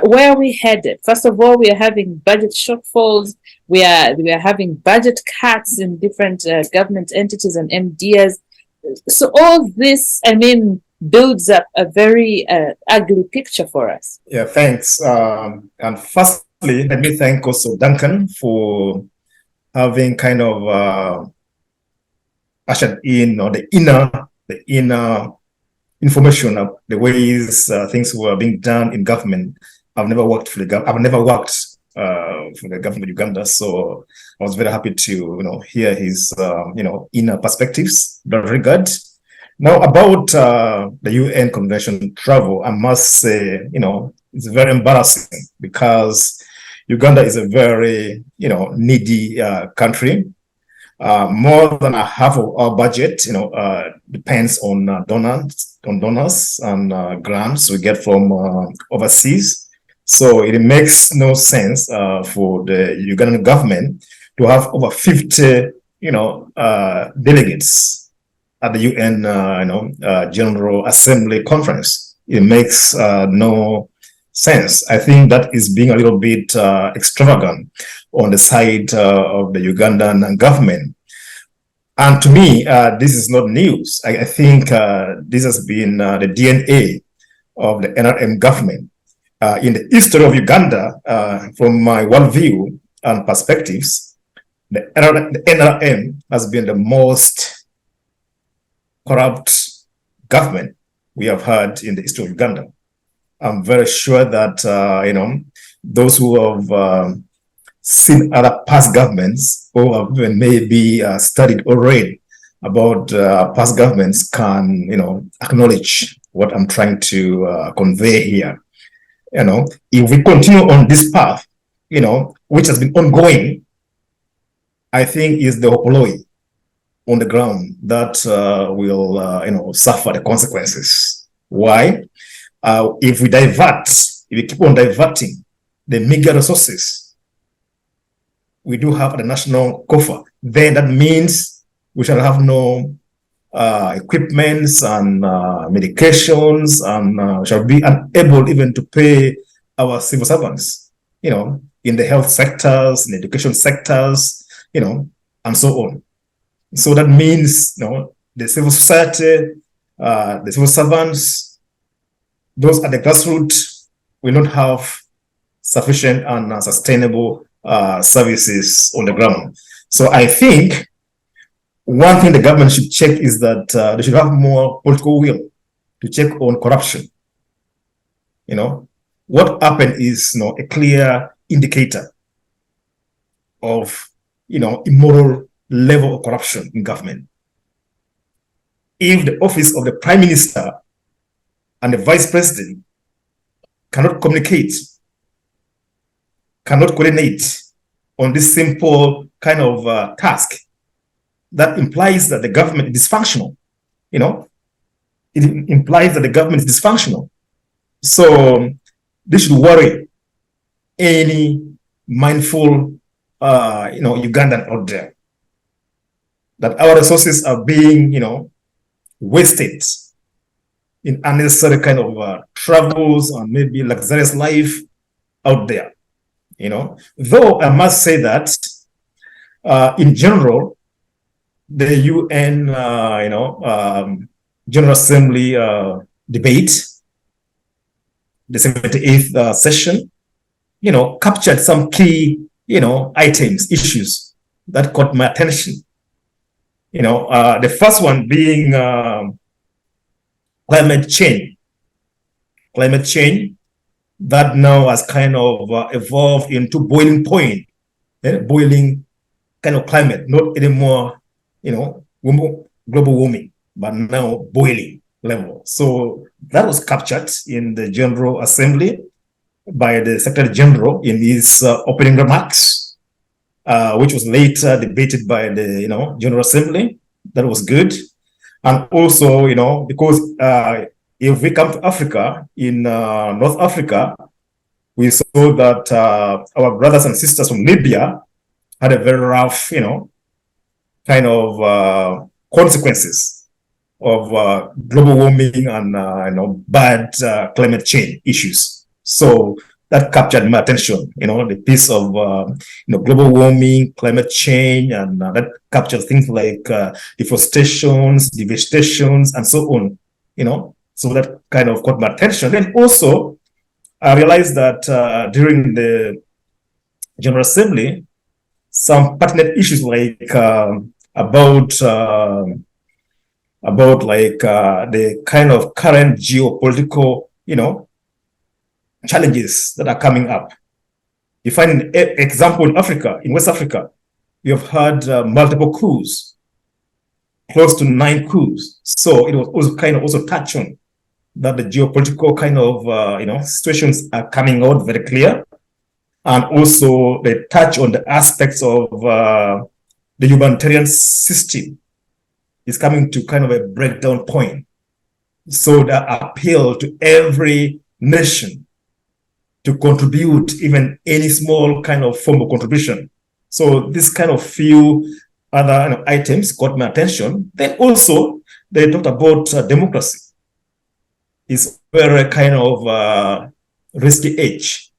where are we headed? First of all, we are having budget shortfalls. We are having budget cuts in different government entities and MDs. So all this, builds up a very ugly picture for us. Yeah, thanks. And firstly, let me thank also Duncan for having kind of ushered in or the inner information of the ways things were being done in government. I've never worked for the government of Uganda, so I was very happy to hear his inner perspectives in that regard. Now about the UN Convention travel, I must say it's very embarrassing because Uganda is a very needy country. More than a half of our budget depends on donors and grants we get from overseas. So it makes no sense for the Ugandan government to have over 50 delegates at the UN General Assembly conference. It makes no sense. I think that is being a little bit extravagant on the side of the Ugandan government. And to me, this is not news. I think this has been the DNA of the NRM government. In the history of Uganda, from my worldview and perspectives, the NRM has been the most corrupt government we have had in the history of Uganda. I'm very sure that those who have seen other past governments or have maybe studied or read about past governments can acknowledge what I'm trying to convey here. If we continue on this path, which has been ongoing, I think is the hopoloi on the ground that will suffer the consequences. Why? If we keep on diverting the meager resources we do have at the national coffer, then that means we shall have no equipments and medications and shall be unable even to pay our civil servants, in the health sectors, in the education sectors, and so on. So that means, the civil society, the civil servants, those at the grassroots will not have sufficient and sustainable services on the ground. So I think one thing the government should check is that they should have more political will to check on corruption. What happened is a clear indicator of immoral level of corruption in government. If the office of the prime minister and the vice president cannot communicate, cannot coordinate on this simple kind of task, that implies that the government is dysfunctional. It implies that the government is dysfunctional. So this should worry any mindful Ugandan out there, that our resources are being wasted in unnecessary kind of travels and maybe luxurious life out there. Though I must say that in general, the UN General Assembly debate, the 78th session, captured some key items, issues that caught my attention. The first one being climate change. Climate change that now has kind of evolved into boiling point, boiling kind of climate, not anymore, global warming, but now boiling level. So that was captured in the General Assembly by the Secretary General in his opening remarks, which was later debated by the General Assembly. That was good. And also, because if we come to Africa, in North Africa, we saw that our brothers and sisters from Libya had a very rough, kind of consequences of global warming and bad climate change issues. So that captured my attention, the piece of global warming, climate change, and that captured things like deforestations, devastations, and so on. So that kind of caught my attention. Then also, I realized that during the General Assembly, some pertinent issues like about the kind of current geopolitical, challenges that are coming up. You find an example in Africa, in West Africa, we have had multiple coups, close to 9 coups. So it was also kind of also touched on that the geopolitical kind of situations are coming out very clear, and also they touch on the aspects of the humanitarian system is coming to kind of a breakdown point. So the appeal to every nation to contribute even any small kind of form of contribution. So this kind of few other items caught my attention. Then also they talked about democracy. It's very kind of risky age,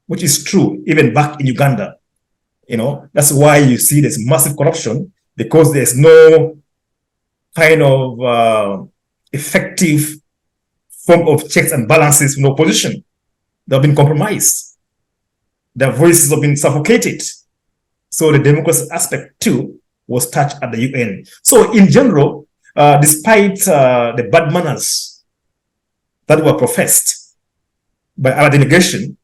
which is true even back in Uganda. That's why you see there's massive corruption, because there's no kind of effective form of checks and balances from the opposition. They've been compromised. Their voices have been suffocated. So the democracy aspect too was touched at the UN. So in general, despite the bad manners that were professed by our delegation,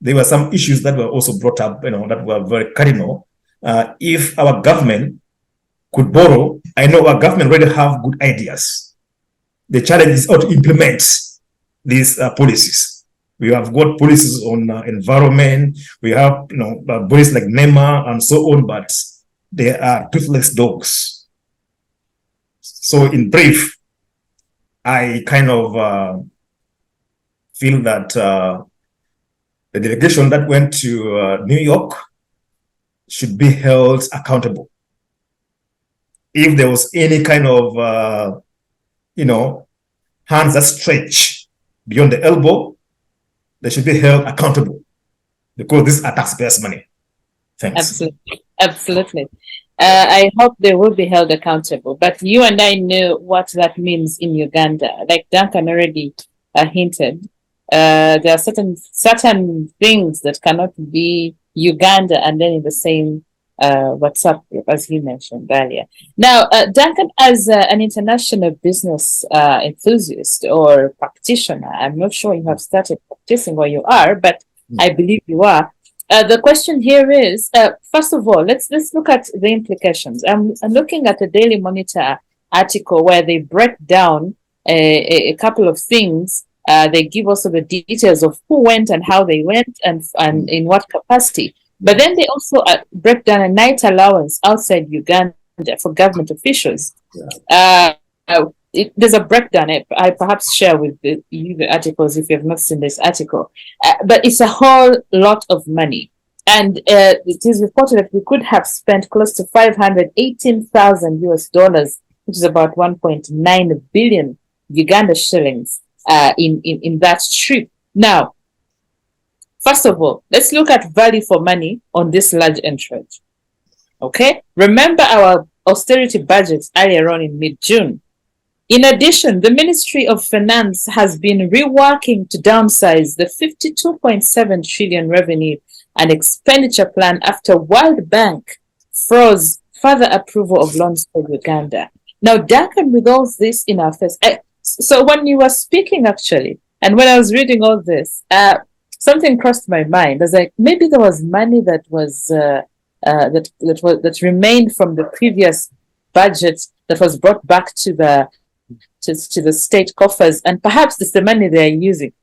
there were some issues that were also brought up, that were very cardinal. If our government could borrow, I know our government already have good ideas. The challenge is how to implement these policies. We have got policies on environment. We have, policies like NEMA and so on, but they are toothless dogs. So in brief, I kind of feel that the delegation that went to New York should be held accountable. If there was any kind of, hands that stretch beyond the elbow, they should be held accountable, because this is taxpayers' money. Thanks. Absolutely. I hope they will be held accountable. But you and I know what that means in Uganda. Like Duncan already hinted, there are certain things that cannot be Uganda and then in the same WhatsApp group, as he mentioned earlier. Now, Duncan, as an international business enthusiast or practitioner, I'm not sure you have started practicing or you are, but I believe you are. The question here is, first of all, let's look at the implications. I'm looking at the Daily Monitor article where they break down a couple of things. They give also the details of who went and how they went and in what capacity. But then they also break down a night allowance outside Uganda for government officials. There's a breakdown. I perhaps share with you the articles if you have not seen this article. But it's a whole lot of money. And it is reported that we could have spent close to $518,000 US, which is about 1.9 billion Uganda shillings in that trip. Now, first of all, let's look at value for money on this large entourage. Okay? Remember our austerity budgets earlier on in mid-June. In addition, the Ministry of Finance has been reworking to downsize the 52.7 trillion revenue and expenditure plan after World Bank froze further approval of loans for Uganda. Now, Duncan, with all this in our face, so when you were speaking actually, and when I was reading all this, something crossed my mind. I was like, maybe there was money that was that remained from the previous budget that was brought back to the state coffers, and perhaps it's the money they are using.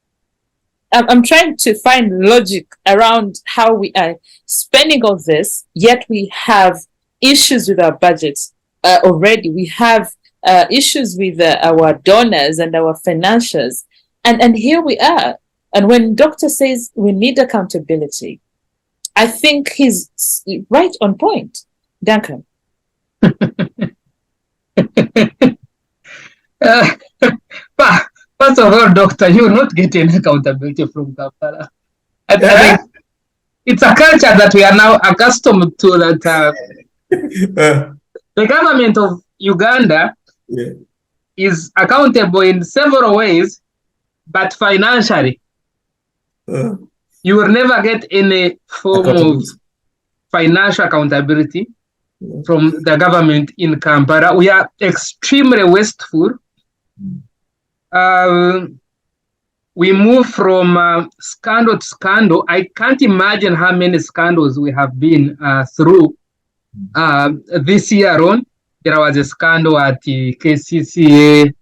I'm trying to find logic around how we are spending all this, yet we have issues with our budgets already. We have issues with our donors and our financials, and here we are. And when Doctor says we need accountability, I think he's right on point. Duncan. First of all, Doctor, you will not get any accountability from Kampala. I think it's a culture that we are now accustomed to, that the government of Uganda is accountable in several ways, but financially, you will never get any form of financial accountability from the government in Kampala. We are extremely wasteful. We move from scandal to scandal. I can't imagine how many scandals we have been through this year alone. There was a scandal at the KCCA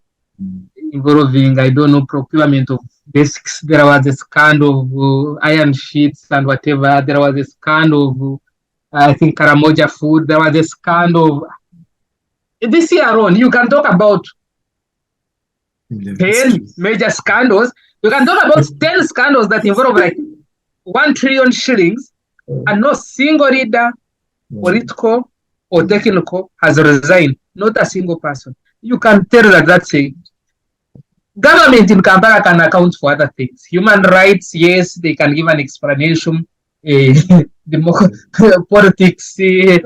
involving, I don't know, procurement of basics. There was a scandal of iron sheets and whatever. There was a scandal of, I think, Karamoja food. There was a scandal. This year alone, you can talk about 10 major scandals. You can talk about 10 scandals that involve like 1 trillion shillings, and no single leader, political or technical, has resigned. Not a single person. You can tell that that's a government in Kampala can account for other things. Human rights, yes, they can give an explanation. Politics, they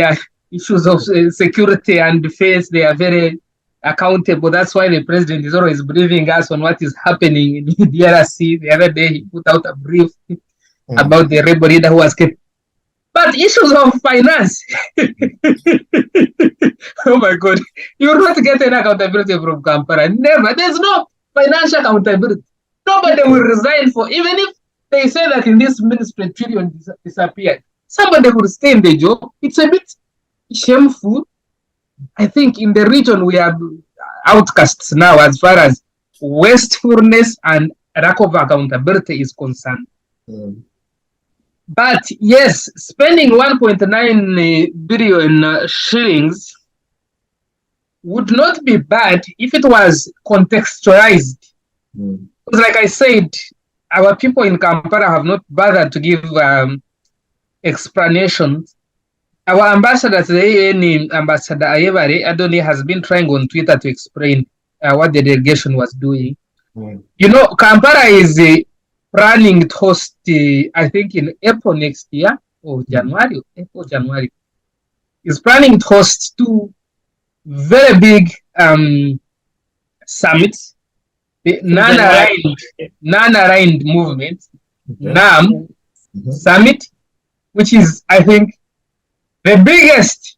are issues of security and defense. They are very accountable. That's why the president is always briefing us on what is happening in the DRC. The other day, he put out a brief about the rebel leader who was kept. But issues of finance, oh my God, you will not get any accountability from Kampala. Never. There's no financial accountability. Nobody will resign for, even if they say that in this ministry trillion disappeared, somebody will stay in the job. It's a bit shameful. I think in the region we are outcasts now as far as wastefulness and lack of accountability is concerned. But yes, spending 1.9 billion shillings would not be bad if it was contextualized. Because like I said, our people in Kampala have not bothered to give explanations. Our ambassador, the AN Ambassador Ayebare Adoni, has been trying on Twitter to explain what the delegation was doing. You know, Kampala is planning to host, I think in April next year, or January, January, is planning to host 2 very big summits. the non-aligned movement, NAM summit, which is, I think, the biggest,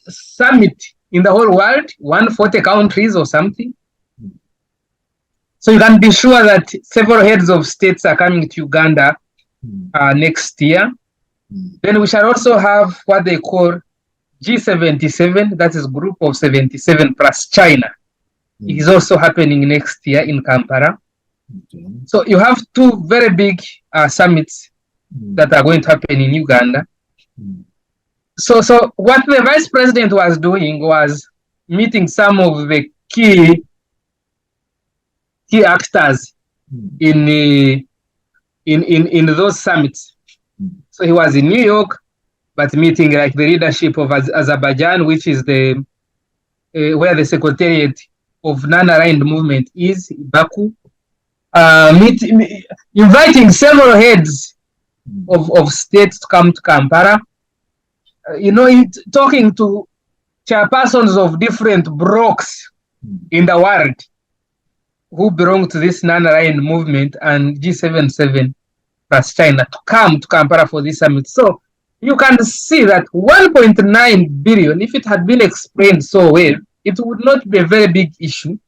summit in the whole world, 140 countries or something. So you can be sure that several heads of states are coming to Uganda next year. Then we shall also have what they call G77, that is group of 77 plus China. It is also happening next year in Kampala. So you have two very big summits that are going to happen in Uganda. So what the vice president was doing was meeting some of the key actors in those summits. So he was in New York, but meeting like the leadership of Azerbaijan, which is the where the secretariat of non-aligned movement is, Baku. Inviting several heads of states to come to Kampala. Talking to chairpersons of different blocs in the world who belong to this non-aligned movement and G77 plus China to come to Kampala for this summit. So you can see that 1.9 billion, if it had been explained so well, it would not be a very big issue.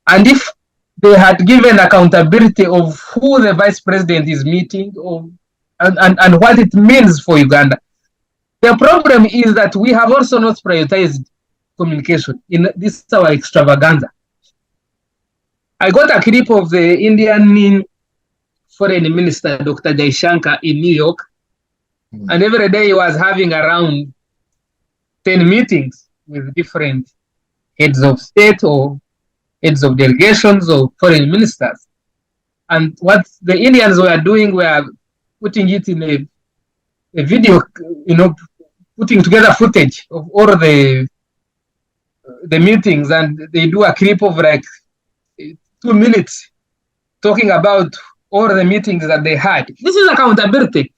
And if they had given accountability of who the vice president is meeting and what it means for Uganda. The problem is that we have also not prioritized communication in this our extravaganza. I got a clip of the Indian foreign minister, Dr. Jaishankar, in New York, and every day he was having around 10 meetings with different heads of state or heads of delegations or foreign ministers. And what the Indians were doing were putting it in a video, putting together footage of all the meetings, and they do a clip of like 2 minutes talking about all the meetings that they had. This is accountability.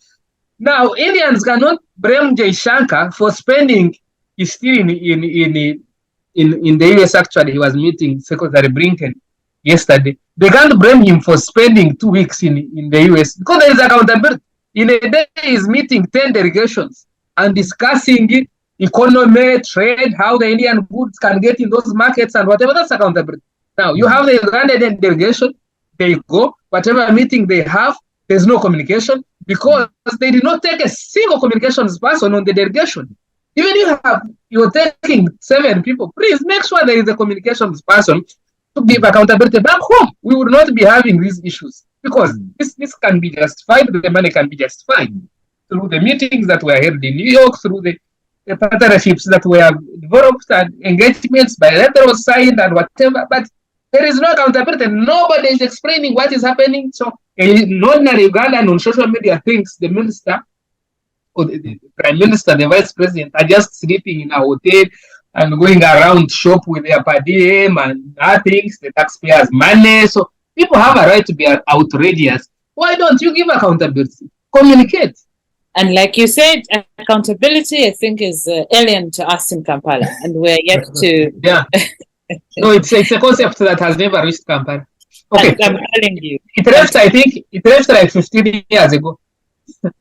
Now, Indians cannot blame Jaishankar for spending, he's still in the US actually, he was meeting Secretary Blinken yesterday. They can't blame him for spending 2 weeks in the US because there is accountability. In a day, he's meeting 10 delegations and discussing economy, trade, how the Indian goods can get in those markets and whatever. That's accountability. Now, you have the Ugandan delegation, they go, whatever meeting they have, there's no communication because they did not take a single communications person on the delegation. Even if you're taking 7 people, please make sure there is a communications person to give accountability back home. We would not be having these issues because this can be justified, the money can be justified through the meetings that were held in New York, through the partnerships that were developed and engagements bilateral signed and whatever, but there is no accountability. Nobody is explaining what is happening. So an ordinary Ugandan on social media thinks the minister or the prime minister, the vice president are just sleeping in a hotel and going around shop with their per diem and nothing, the taxpayers' money. So people have a right to be outrageous. Why don't you give accountability? Communicate. And like you said, accountability, I think, is alien to us in Kampala, and we're yet to. Yeah. No, it's a concept that has never reached Kampala. Okay. I'm telling you. It left, I think, like 15 years ago.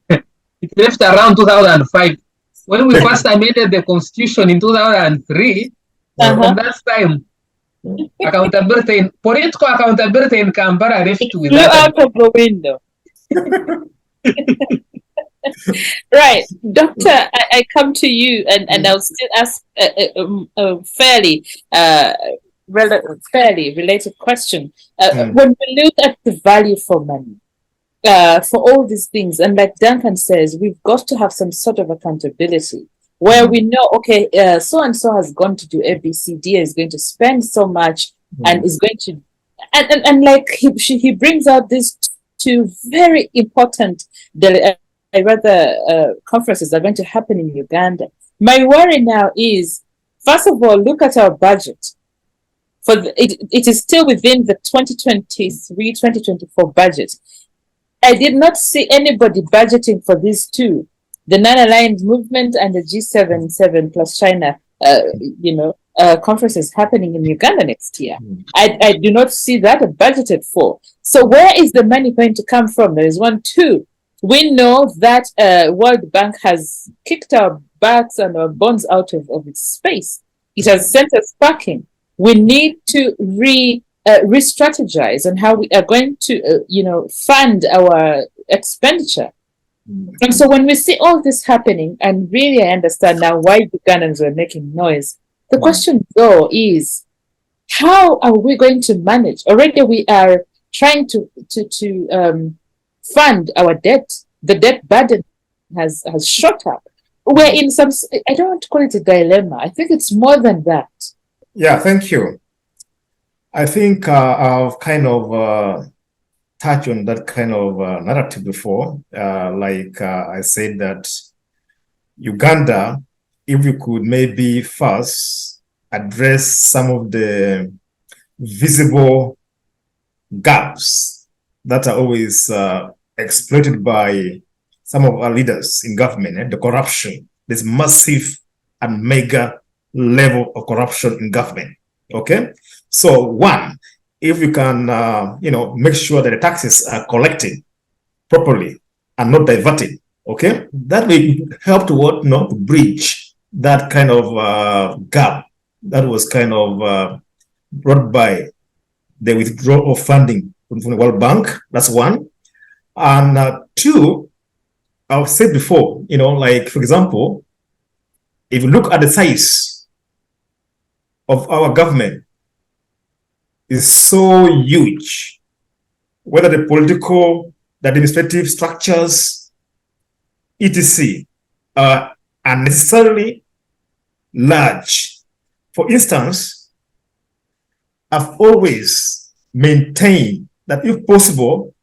It left around 2005. When we first amended the constitution in 2003, from that time, political accountability in Kampala left with that. Out of the window. Right, Doctor, I come to you, and I'll still ask a fairly related question. When we look at the value for money, for all these things, and like Duncan says, we've got to have some sort of accountability where we know, okay, so and so has gone to do ABCD, is going to spend so much, and is going to, and like he brings out these two very important conferences that are going to happen in Uganda. My worry now is, first of all, look at our budget. It is still within the 2023-2024 budget. I did not see anybody budgeting for these two, the non-aligned movement and the G77 plus China, conferences happening in Uganda next year. I do not see that budgeted for. So where is the money going to come from? There is one. Two, we know that World Bank has kicked our backs and our bonds out of its space. It has sent us packing. We need to re-strategize on how we are going to, fund our expenditure. And so when we see all this happening, and really I understand now why Ugandans were making noise, the question though is, how are we going to manage? Already we are trying to fund our debt. The debt burden has shot up. We're in some, I don't want to call it a dilemma. I think it's more than that. Yeah, thank you. I think I've kind of touched on that kind of narrative before. I said that Uganda, if you could maybe first address some of the visible gaps that are always exploited by some of our leaders in government, the corruption, this massive and mega level of corruption in government. Okay, so one, if you can, make sure that the taxes are collected properly and not diverted. Okay, that will help to bridge that kind of gap that was kind of brought by the withdrawal of funding from the World Bank. That's one, and two, I've said before, for example, if you look at the size of our government, is so huge, whether the political, the administrative structures, etc., are unnecessarily large. For instance, I've always maintained that if possible,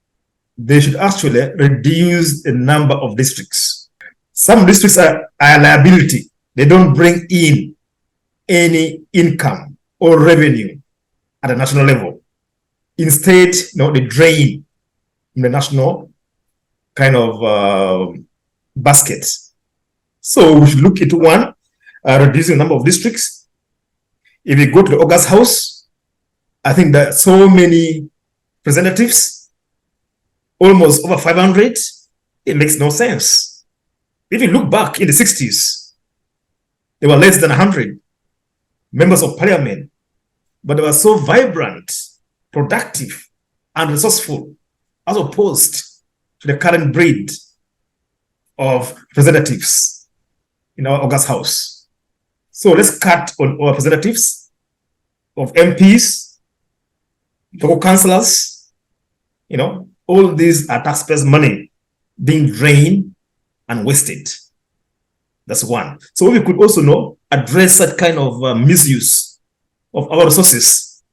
they should actually reduce the number of districts. Some districts are a liability. They don't bring in any income or revenue at a national level. Instead, they drain in the national kind of basket. So we should look into one, reducing the number of districts. If you go to the August House, I think there are so many representatives, almost over 500. It makes no sense. If you look back in the 60s, there were less than 100 members of parliament, but they were so vibrant, productive, and resourceful, as opposed to the current breed of representatives in our August House. So let's cut on our representatives, of MPs, local councillors. All these are taxpayers' money being drained and wasted. That's one. So we could also address that kind of misuse of our resources.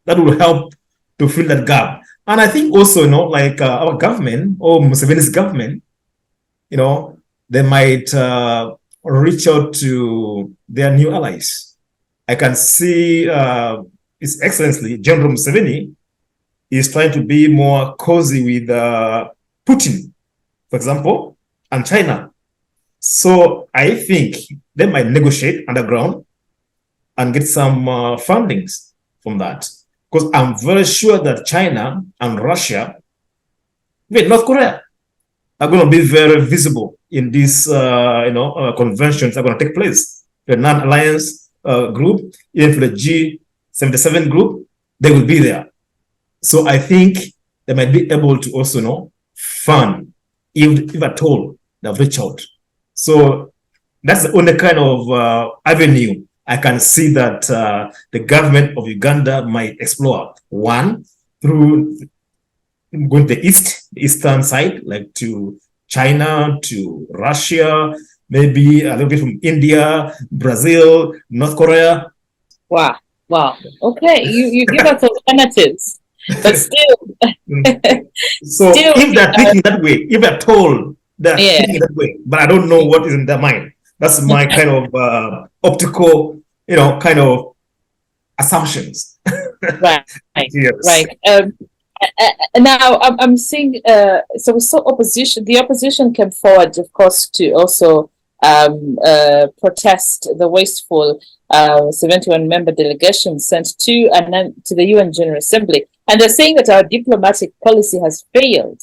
That will help to fill that gap. And I think also, our government or Museveni's government, they might reach out to their new allies. I can see His Excellency General Museveni is trying to be more cozy with Putin, for example, and China. So I think they might negotiate underground and get some fundings from that. Because I'm very sure that China and Russia, even North Korea, are going to be very visible in these conventions that are going to take place. The non-alliance group, even for the G77 group, they will be there. So I think they might be able to also fund, if at all, they'll reach out. So that's the only kind of avenue I can see that the government of Uganda might explore. One, through going to the eastern side, like to China, to Russia, maybe a little bit from India, Brazil, North Korea. Wow. Okay, you give us alternatives, but still. So if they're thinking that way, if they're told they're thinking that way, but I don't know what is in their mind. That's my kind of optical, kind of assumptions. Right. Yes. Right. Now I'm seeing. So we saw opposition. The opposition came forward, of course, to also protest the wasteful 71-member delegation sent to the UN General Assembly. And they're saying that our diplomatic policy has failed.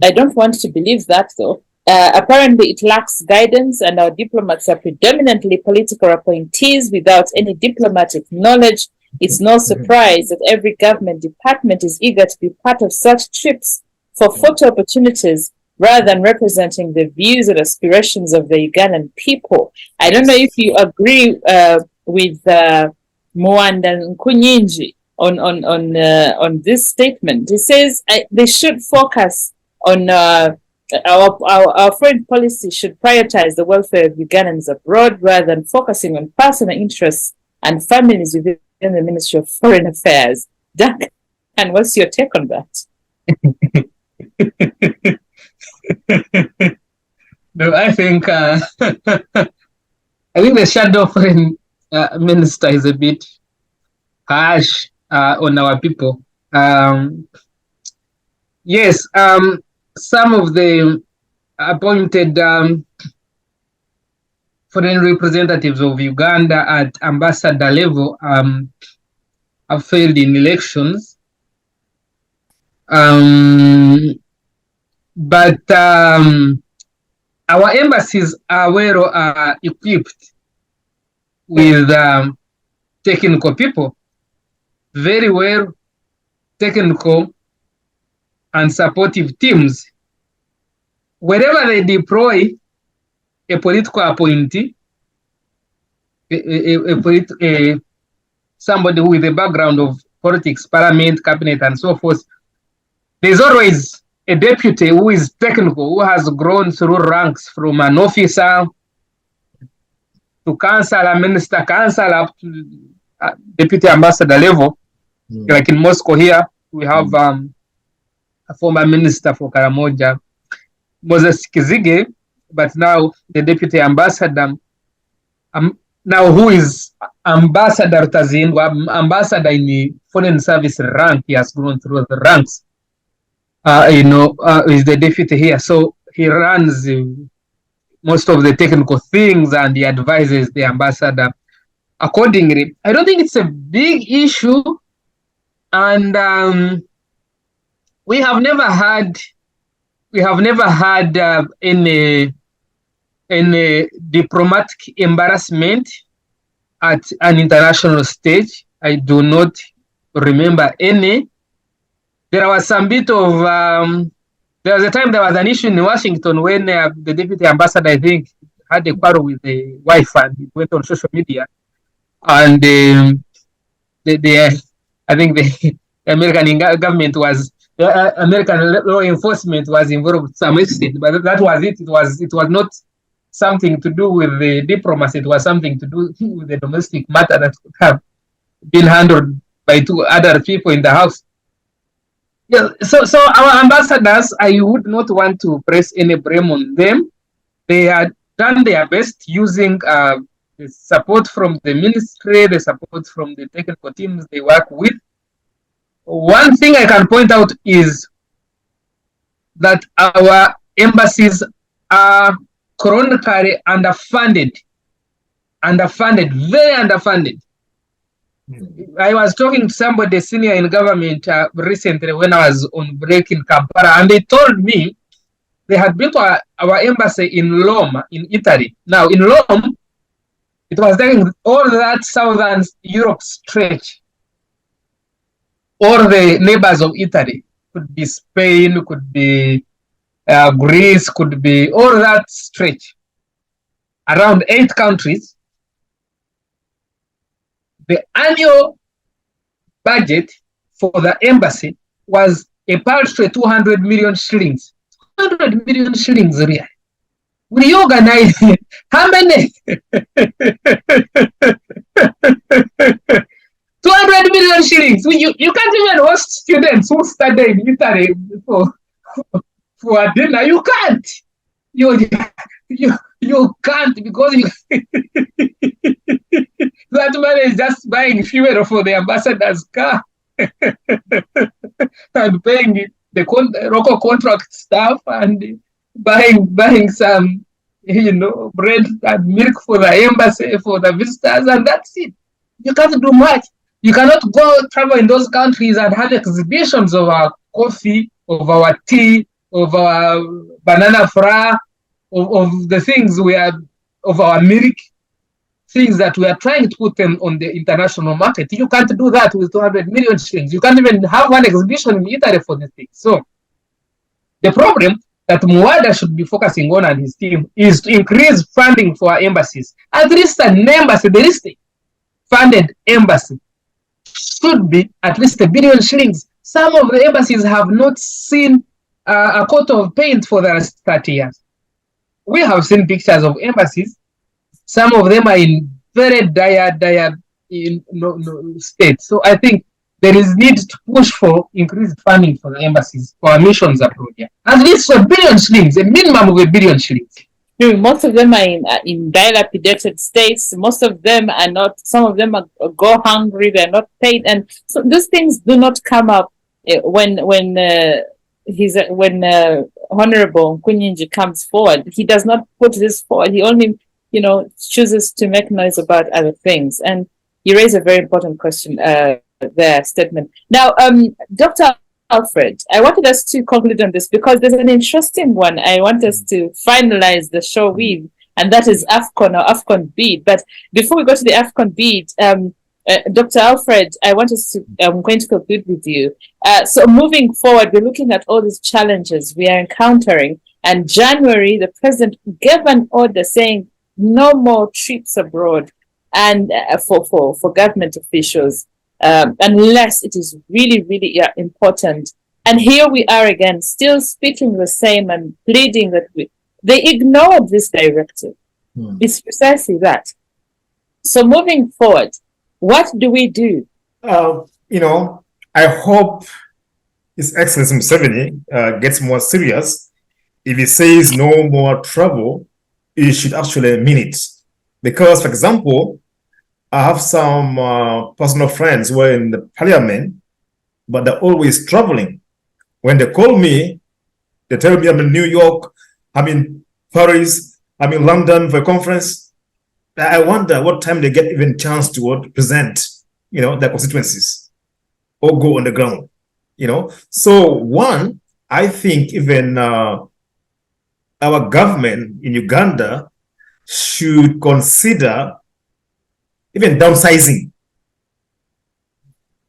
I don't want to believe that, though. Apparently, it lacks guidance, and our diplomats are predominantly political appointees without any diplomatic knowledge. It's no surprise that every government department is eager to be part of such trips for photo opportunities rather than representing the views and aspirations of the Ugandan people. I don't know if you agree with Mwanda Nkunyinji on this statement. He says they should focus on our foreign policy should prioritize the welfare of Ugandans abroad rather than focusing on personal interests and families within the Ministry of Foreign Affairs. Duncan, and what's your take on that? No, I think the shadow foreign minister is a bit harsh on our people. Yes, some of the appointed foreign representatives of Uganda at ambassador level have failed in elections. But our embassies are well equipped with technical people, very well technical and supportive teams. Wherever they deploy a political appointee, somebody with a background of politics, parliament, cabinet, and so forth, there's always a deputy who is technical, who has grown through ranks from an officer to councillor, minister, councillor, up to deputy ambassador level. Like in Moscow here, we have a former minister for Karamoja, Moses Kizige, but now the deputy ambassador, now who is ambassador ambassador in the foreign service rank. He has grown through the ranks. Is the deputy here. So he runs most of the technical things and he advises the ambassador accordingly. I don't think it's a big issue. And we have never had any diplomatic embarrassment at an international stage. I do not remember any. There was some bit of there was a time there was an issue in Washington when the deputy ambassador, I think, had a quarrel with the wife and it went on social media, and I think the American government was American law enforcement was involved to some extent, but that was it. It was not something to do with the diplomacy. It was something to do with the domestic matter that could have been handled by two other people in the house. Yeah, so our ambassadors, I would not want to press any blame on them. They had done their best using the support from the ministry, the support from the technical teams they work with. One thing I can point out is that our embassies are chronically underfunded, very underfunded. I was talking to somebody senior in government recently when I was on break in Kampala, and they told me they had built our embassy in Rome, in Italy. Now, in Rome, it was taking all that southern Europe stretch, all the neighbors of Italy, could be Spain, could be Greece, could be all that stretch, around 8 countries. The annual budget for the embassy was a paltry 200 million shillings. 200 million shillings, really. We organize how many? 200 million shillings. You can't even host students who study in Italy for a dinner. You can't. You can't, because that money is just buying fuel for the ambassador's car and paying the local contract staff and buying some bread and milk for the embassy, for the visitors, and that's it. You can't do much. You cannot go travel in those countries and have exhibitions of our coffee, of our tea, of our banana flour, of the things of our milk, things that we are trying to put them on the international market. You can't do that with 200 million shillings. You can't even have one exhibition in Italy for this thing. So the problem that Muwada should be focusing on and his team is to increase funding for our embassies. At least an embassy, the least funded embassy should be at least $1 billion shillings. Some of the embassies have not seen a coat of paint for the last 30 years. We have seen pictures of embassies. Some of them are in very dire state. So I think there is need to push for increased funding for the embassies for our missions abroad. Yeah. At least $1 billion shillings, a minimum of $1 billion shillings. Most of them are in dilapidated states. Most of them are not. Some of them go hungry. They're not paid, and so those things do not come up when Honorable Kunyinji comes forward. He does not put this forward. He only chooses to make noise about other things. And you raise a very important question there, statement. Now, Dr. Alfred, I wanted us to conclude on this because there's an interesting one I want us to finalize the show with, and that is AFCON or AFCON bid. But before we go to the AFCON bid, Dr. Alfred, I'm going to conclude with you. So moving forward, we're looking at all these challenges we are encountering. And January, the president gave an order saying no more trips abroad and for government officials. Unless it is really, really important. And here we are again, still speaking the same and pleading that they ignored this directive. It's precisely that. So moving forward, what do we do? I hope His Excellency Museveni gets more serious. If he says no more travel, he should actually mean it. Because, for example, I have some personal friends who are in the parliament, but they're always traveling. When they call me, they tell me I'm in New York, I'm in Paris, I'm in London for a conference. I wonder what time they get even chance to present, their constituencies or go on the ground, So one, I think even our government in Uganda should consider even downsizing,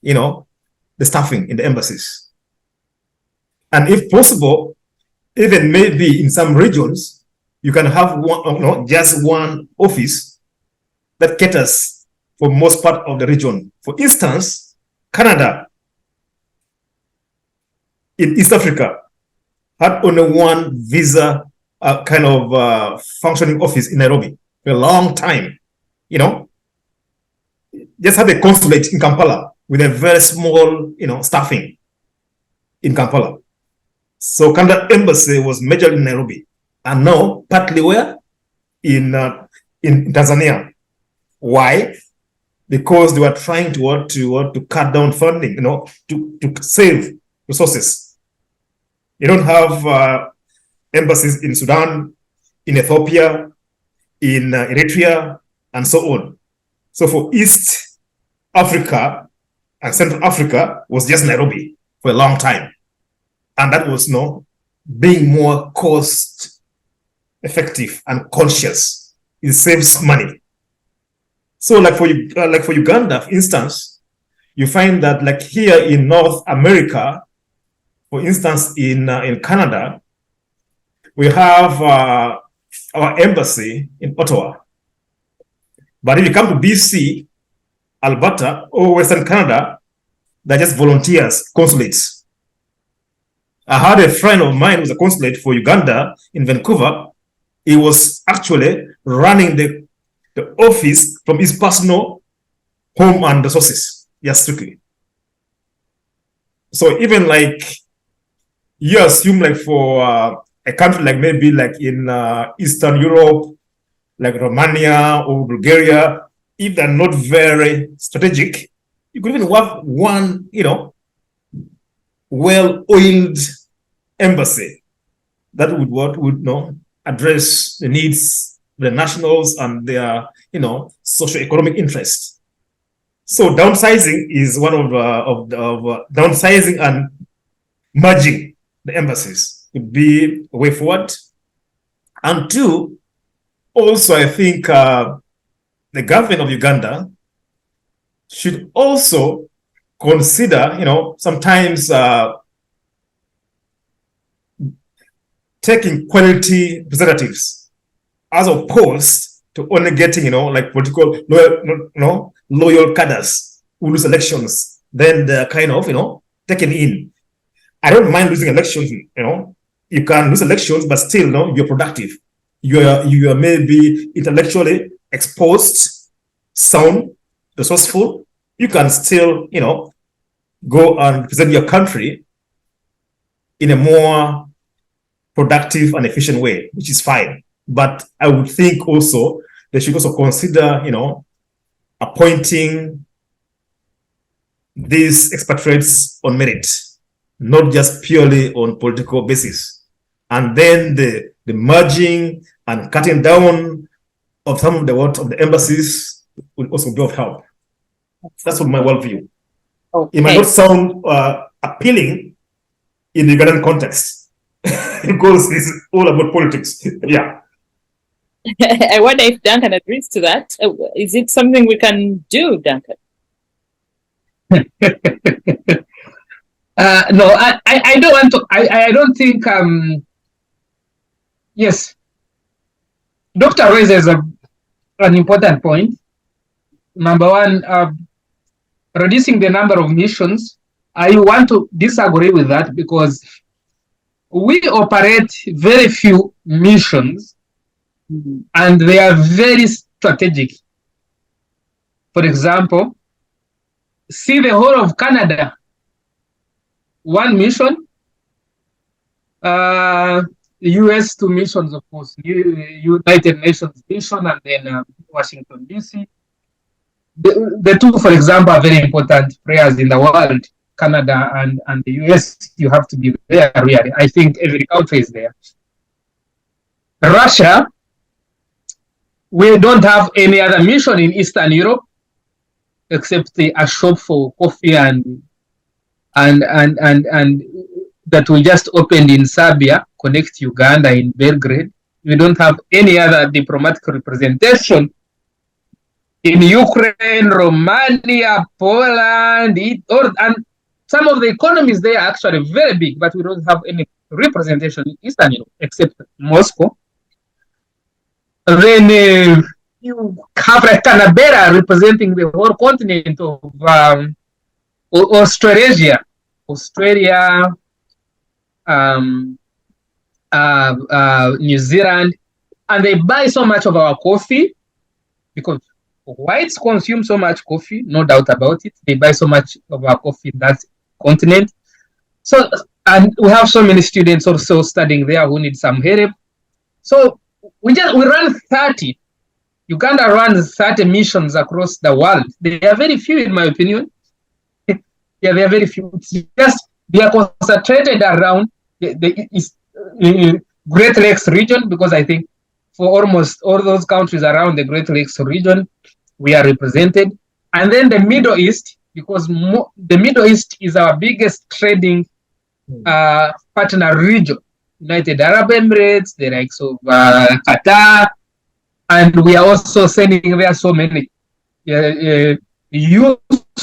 the staffing in the embassies. And if possible, even maybe in some regions, you can have just one office that caters for most part of the region. For instance, Canada in East Africa had only one visa functioning office in Nairobi for a long time, just had a consulate in Kampala with a very small, staffing in Kampala. So Canada embassy was majorly in Nairobi, and now partly where in Tanzania. Why? Because they were trying to cut down funding, to save resources. You don't have embassies in Sudan, in Ethiopia, in Eritrea, and so on. So for East Africa and Central Africa was just Nairobi for a long time. And that was being more cost effective and conscious. It saves money. So like for Uganda, for instance, you find that like here in North America, for instance, in Canada, we have our embassy in Ottawa. But if you come to BC, Alberta, or Western Canada, they're just volunteers, consulates. I had a friend of mine who was a consulate for Uganda in Vancouver. He was actually running the office from his personal home and resources, just strictly. So even like you assume like for a country like maybe like in Eastern Europe, like Romania or Bulgaria, if they're not very strategic, you could even have one, well-oiled embassy that would address the needs of the nationals and their, socio-economic interests. So downsizing is one of downsizing and merging the embassies would be a way forward. And two, also I think the government of Uganda should also consider, sometimes taking quality representatives as opposed to only getting, like political loyal cadres who lose elections. Then they're kind of, taken in. I don't mind losing elections, you can lose elections, but still, you're productive. You are maybe intellectually exposed, sound, resourceful. You can still, go and represent your country in a more productive and efficient way, which is fine. But I would think also they should also consider, appointing these expatriates on merit, not just purely on political basis. And then the merging and cutting down of some of the embassies will also be of help. That's my worldview. Okay. It might not sound appealing in the Ugandan context because it's all about politics. Yeah. I wonder if Duncan agrees to that. Is it something we can do, Duncan? No, I don't want to. I don't think. Yes, Doctor raises an important point. Number one, reducing the number of missions. I want to disagree with that because we operate very few missions, and they are very strategic. For example, see the whole of Canada, one mission, US 2 missions, of course, United Nations mission, and then Washington, D.C. The two, for example, are very important players in the world, Canada and the US. You have to be there, really. I think every country is there. Russia, we don't have any other mission in Eastern Europe except a shop for coffee and that we just opened in Serbia, connect Uganda in Belgrade. We don't have any other diplomatic representation in Ukraine, Romania, Poland, and some of the economies there are actually very big, but we don't have any representation in Eastern Europe except Moscow. Then you have Canberra representing the whole continent of Australia, New Zealand, and they buy so much of our coffee because whites consume so much coffee, no doubt about it. They buy so much of our coffee in that continent. So, and we have so many students also studying there who need some help. So we run 30. Uganda runs 30 missions across the world. They are very few, in my opinion. Yeah, they are very few. It's just they are concentrated around the Great Lakes region, because I think for almost all those countries around the Great Lakes region, we are represented. And then the Middle East, because the Middle East is our biggest trading partner region. United Arab Emirates, the likes of Qatar, and we are also sending there so many used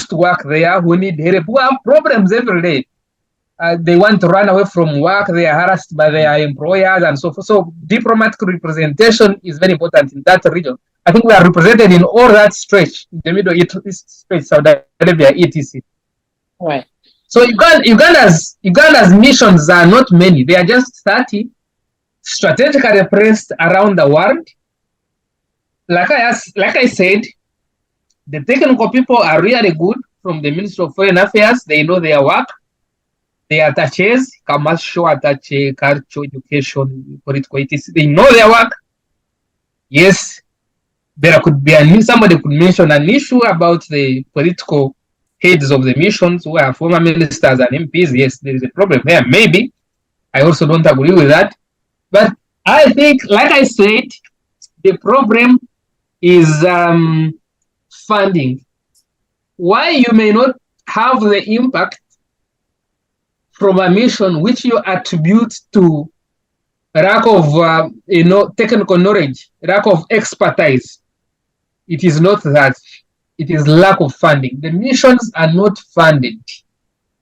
to work there who need help, who have problems every day. They want to run away from work, they are harassed by their employers and so forth. So diplomatic representation is very important in that region. I think we are represented in all that stretch, the Middle East stretch, Saudi Arabia, etc. Right. So Uganda's missions are not many. They are just 30, strategically placed around the world. Like I said, the technical people are really good from the Ministry of Foreign Affairs. They know their work. They are attaches, commercial attache, culture, education, political, etc. They know their work. Yes, there could be somebody could mention an issue about the political heads of the missions who are former ministers and MPs. Yes, there is a problem there. Maybe. I also don't agree with that. But I think, like I said, the problem is funding. Why you may not have the impact from a mission which you attribute to lack of technical knowledge, lack of expertise. It is not that. It is lack of funding. The missions are not funded.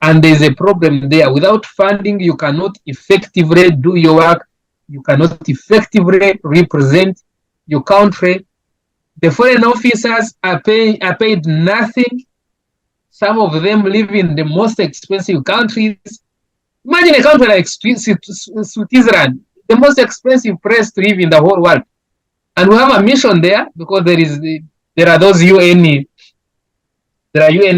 And there's a problem there. Without funding, you cannot effectively do your work. You cannot effectively represent your country. The foreign officers are paid nothing. Some of them live in the most expensive countries. Imagine a country like Switzerland, the most expensive place to live in the whole world. And we have a mission there because there are those UN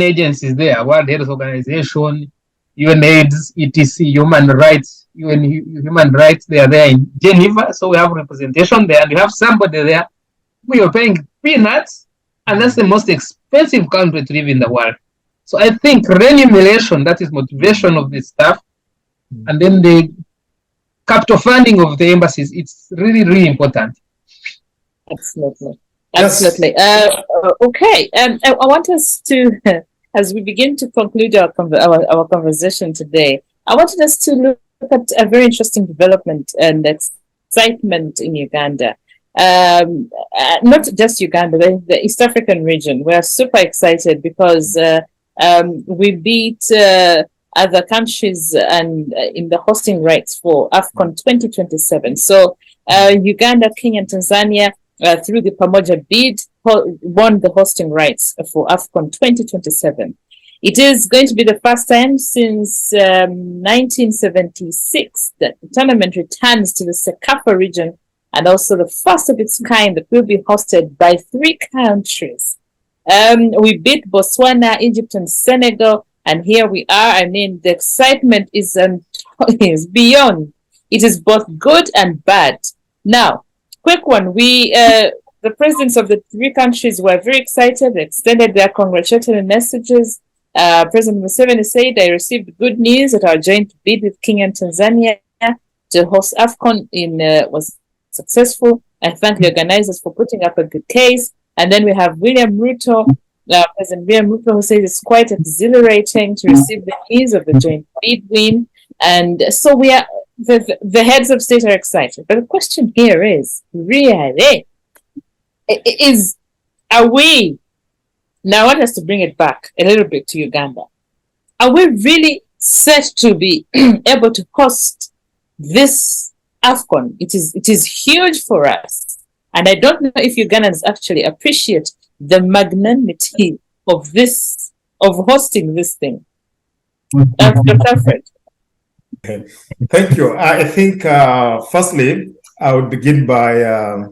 agencies there, World Health Organization, UNAIDS, etc., human rights, human rights, they are there in Geneva, so we have representation there, and you have somebody there who you're paying peanuts, and that's the most expensive country to live in the world. So I think remuneration, that is motivation of the staff, and then the capital funding of the embassies, it's really, really important. Absolutely. Absolutely. Yes. Okay. I want us to, as we begin to conclude our conversation today, I wanted us to look at a very interesting development and excitement in Uganda. Not just Uganda, the East African region. We are super excited because we beat other countries and in the hosting rights for AFCON 2027. So Uganda, Kenya, and Tanzania, through the Pamoja bid, won the hosting rights for AFCON 2027. It is going to be the first time since 1976 that the tournament returns to the Sekafa region, and also the first of its kind that will be hosted by 3 countries. We beat Botswana, Egypt, and Senegal, and here we are. I mean, the excitement is beyond. It is both good and bad. Now, quick one. The presidents of the 3 countries were very excited. They extended their congratulatory messages. President Museveni said, I received good news that our joint bid with Kenya and Tanzania to host AFCON was successful. I thank the organizers for putting up a good case. And then we have William Ruto, President William Ruto, who says it's quite exhilarating to receive the news of the joint bid win. And so we are, the heads of state are excited. But the question here is, really, are we, now I want us to bring it back a little bit to Uganda. Are we really set to be able to host this AFCON? It is huge for us. And I don't know if Ugandans actually appreciate the magnanimity of hosting this thing. Dr.Alfred. Thank you. I think, firstly, I would begin by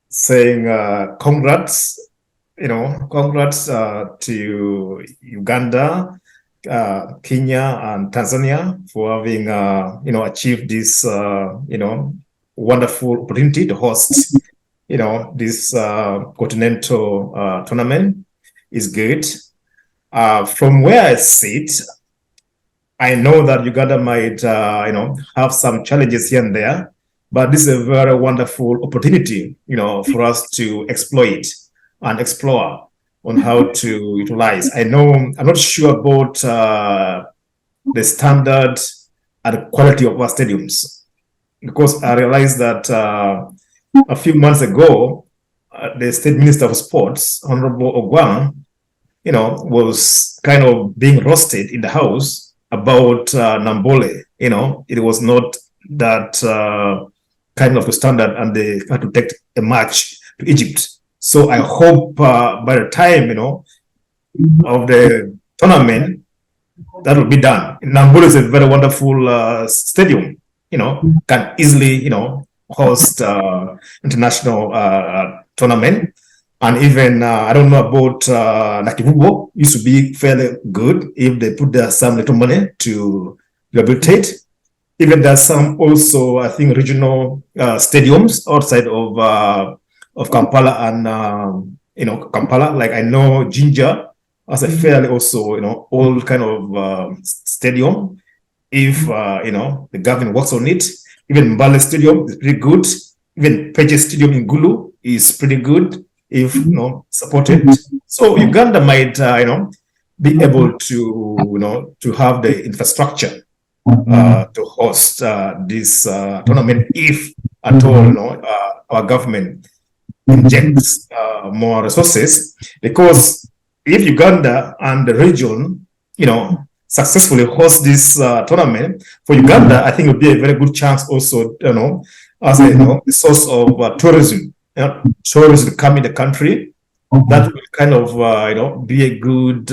saying congrats. Congrats to Uganda, Kenya, and Tanzania for having, achieved this, wonderful opportunity to host, this continental tournament. Is good. From where I sit, I know that Uganda might, have some challenges here and there, but this is a very wonderful opportunity, for us to exploit and explore on how to utilize. I'm not sure about the standard and the quality of our stadiums, because I realized that a few months ago, the State Minister of Sports, Honorable Ochen, was kind of being roasted in the House about Nambole. It was not that kind of a standard, and they had to take a match to Egypt. So I hope by the time, of the tournament, that will be done. Nambole is a very wonderful stadium, can easily, host international tournament. And even, I don't know about Nakivubo, used to be fairly good if they put there some little money to rehabilitate. Even there's some also, I think, regional stadiums outside of Kampala and, Kampala. Like I know Jinja has a fairly also, old kind of stadium. If, the government works on it, Even Mbale Stadium is pretty good. Even Peje Stadium in Gulu is pretty good if supported. So Uganda might be able to to have the infrastructure to host this tournament if at all our government injects more resources, because if Uganda and the region successfully host this tournament, for Uganda I think it would be a very good chance also as a source of tourism. Tourists to come in the country, that will kind of be a good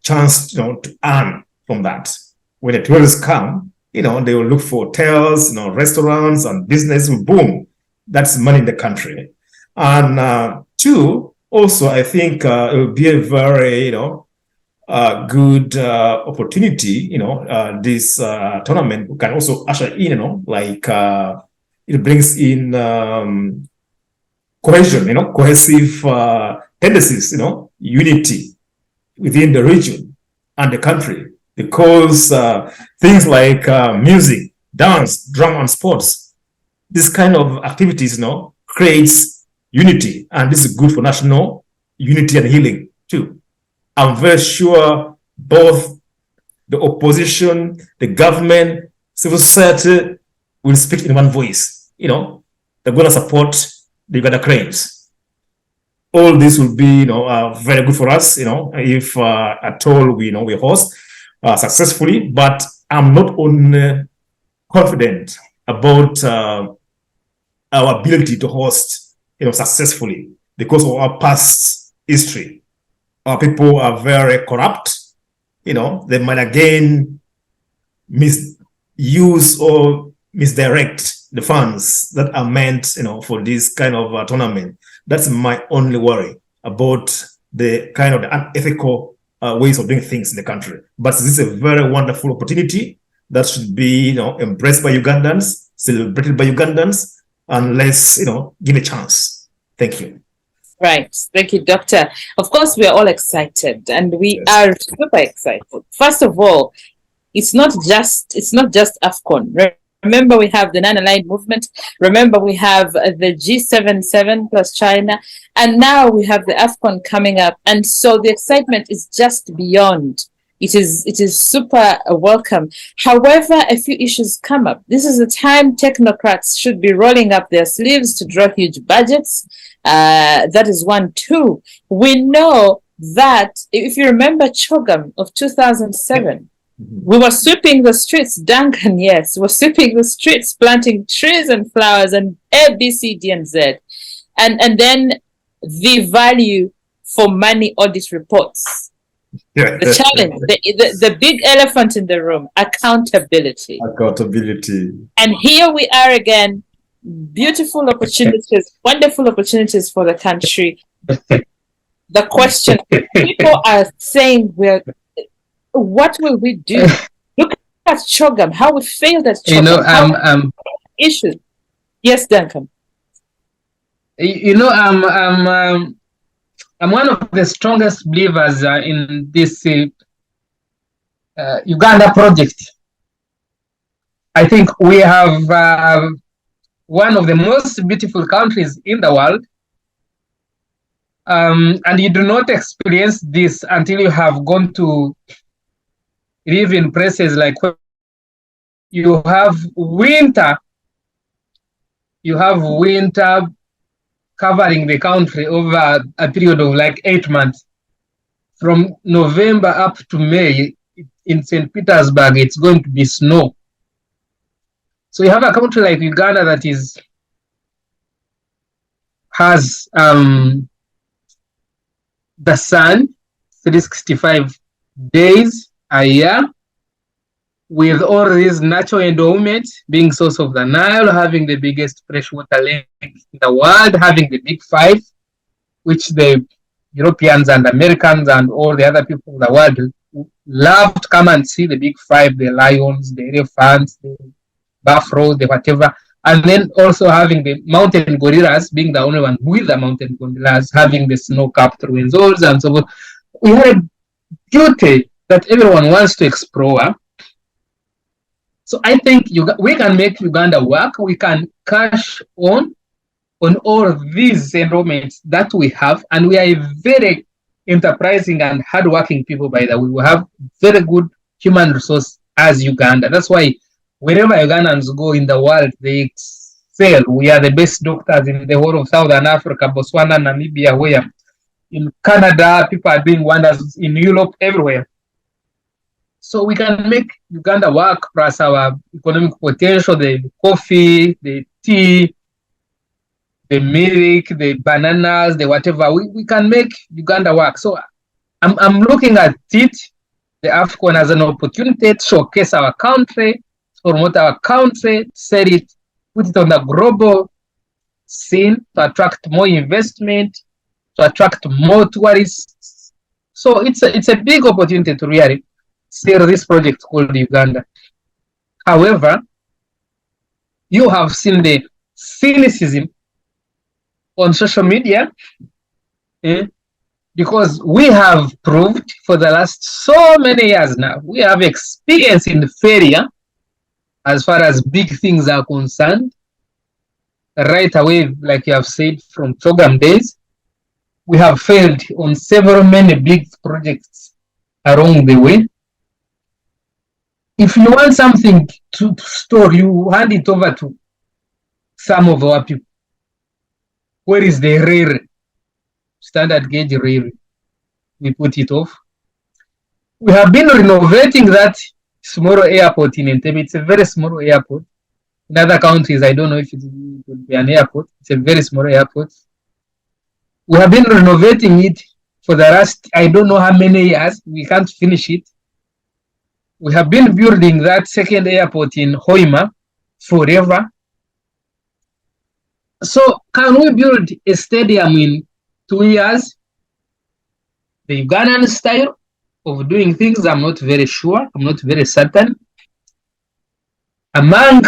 chance to earn from that. When the tourists come, they will look for hotels, restaurants, and business will boom. That's money in the country. And two, also I think it will be a very good opportunity. This tournament can also usher in it brings in cohesion, cohesive tendencies, unity within the region and the country, because things like music, dance, drum, and sports, this kind of activities, creates unity, and this is good for national unity and healing too. I'm very sure both the opposition, the government, civil society will speak in one voice. They're going to support the Uganda cranes. All this will be, very good for us, if at all we host successfully. But I'm not only confident about our ability to host, successfully because of our past history. Our people are very corrupt. They might again misuse or misdirect the funds that are meant, for this kind of tournament. That's my only worry about the kind of the unethical ways of doing things in the country. But this is a very wonderful opportunity that should be, embraced by Ugandans, celebrated by Ugandans, and let's, give a chance. Thank you. Right. Thank you, Doctor. Of course, we are all excited, and we are super excited. First of all, it's not just AFCON. Remember, we have the non-aligned movement. Remember, we have the G77 plus China, and now we have the AFCON coming up. And so the excitement is just beyond. It is super welcome. However, a few issues come up. This is the time technocrats should be rolling up their sleeves to draw huge budgets. That is one. Two, we know that if you remember CHOGM of 2007, we were sweeping the streets, Duncan, yes, we're sweeping the streets, planting trees and flowers and A, B, C, D, and Z. And then the value for money audit reports. Yeah. The challenge, the big elephant in the room, accountability. Accountability. And here we are again, beautiful opportunities, wonderful opportunities for the country. The question, people are saying, what will we do? Look at CHOGM, how we failed at CHOGM. Issues. Yes, Duncan. I'm one of the strongest believers in this Uganda project. I think we have one of the most beautiful countries in the world. And you do not experience this until you have gone to live in places like you have winter covering the country over a period of like 8 months. From November up to May, in St. Petersburg, it's going to be snow. So you have a country like Uganda that has the sun 365 days a year, with all these natural endowments, being source of the Nile, having the biggest freshwater lake in the world, having the Big Five, which the Europeans and Americans and all the other people in the world love to come and see. The Big Five, the lions, the elephants, the buffalo, the whatever. And then also having the mountain gorillas, being the only one with the mountain gorillas, having the snow-capped ruins and so forth. We have a beauty that everyone wants to explore. So I think we can make Uganda work. We can cash on all of these enrollments that we have, and we are a very enterprising and hardworking people. By the way, we have very good human resource as Uganda. That's why wherever Ugandans go in the world, they excel. We are the best doctors in the whole of Southern Africa, Botswana, Namibia, where in Canada, people are doing wonders, in Europe, everywhere. So we can make Uganda work, plus our economic potential, the coffee, the tea, the milk, the bananas, the whatever. We can make Uganda work. So I'm looking at it, the AFCON, as an opportunity to showcase our country, promote our country, sell it, put it on the global scene to attract more investment, to attract more tourists. So it's a big opportunity to really sell this project called Uganda. However, you have seen the cynicism on social media, because we have proved for the last so many years now, we have experience in failure as far as big things are concerned. Right away, like you have said, from program days, we have failed on many big projects along the way. If you want something to store, you hand it over to some of our people. Where is the rail? Standard gauge rail. We put it off. We have been renovating that small airport in Entebbe. It's a very small airport. In other countries, I don't know if it would be an airport. It's a very small airport. We have been renovating it for the last, I don't know how many years. We can't finish it. We have been building that second airport in Hoima forever. So can we build a stadium in 2 years? The Ugandan style of doing things, I'm not very sure. I'm not very certain. Among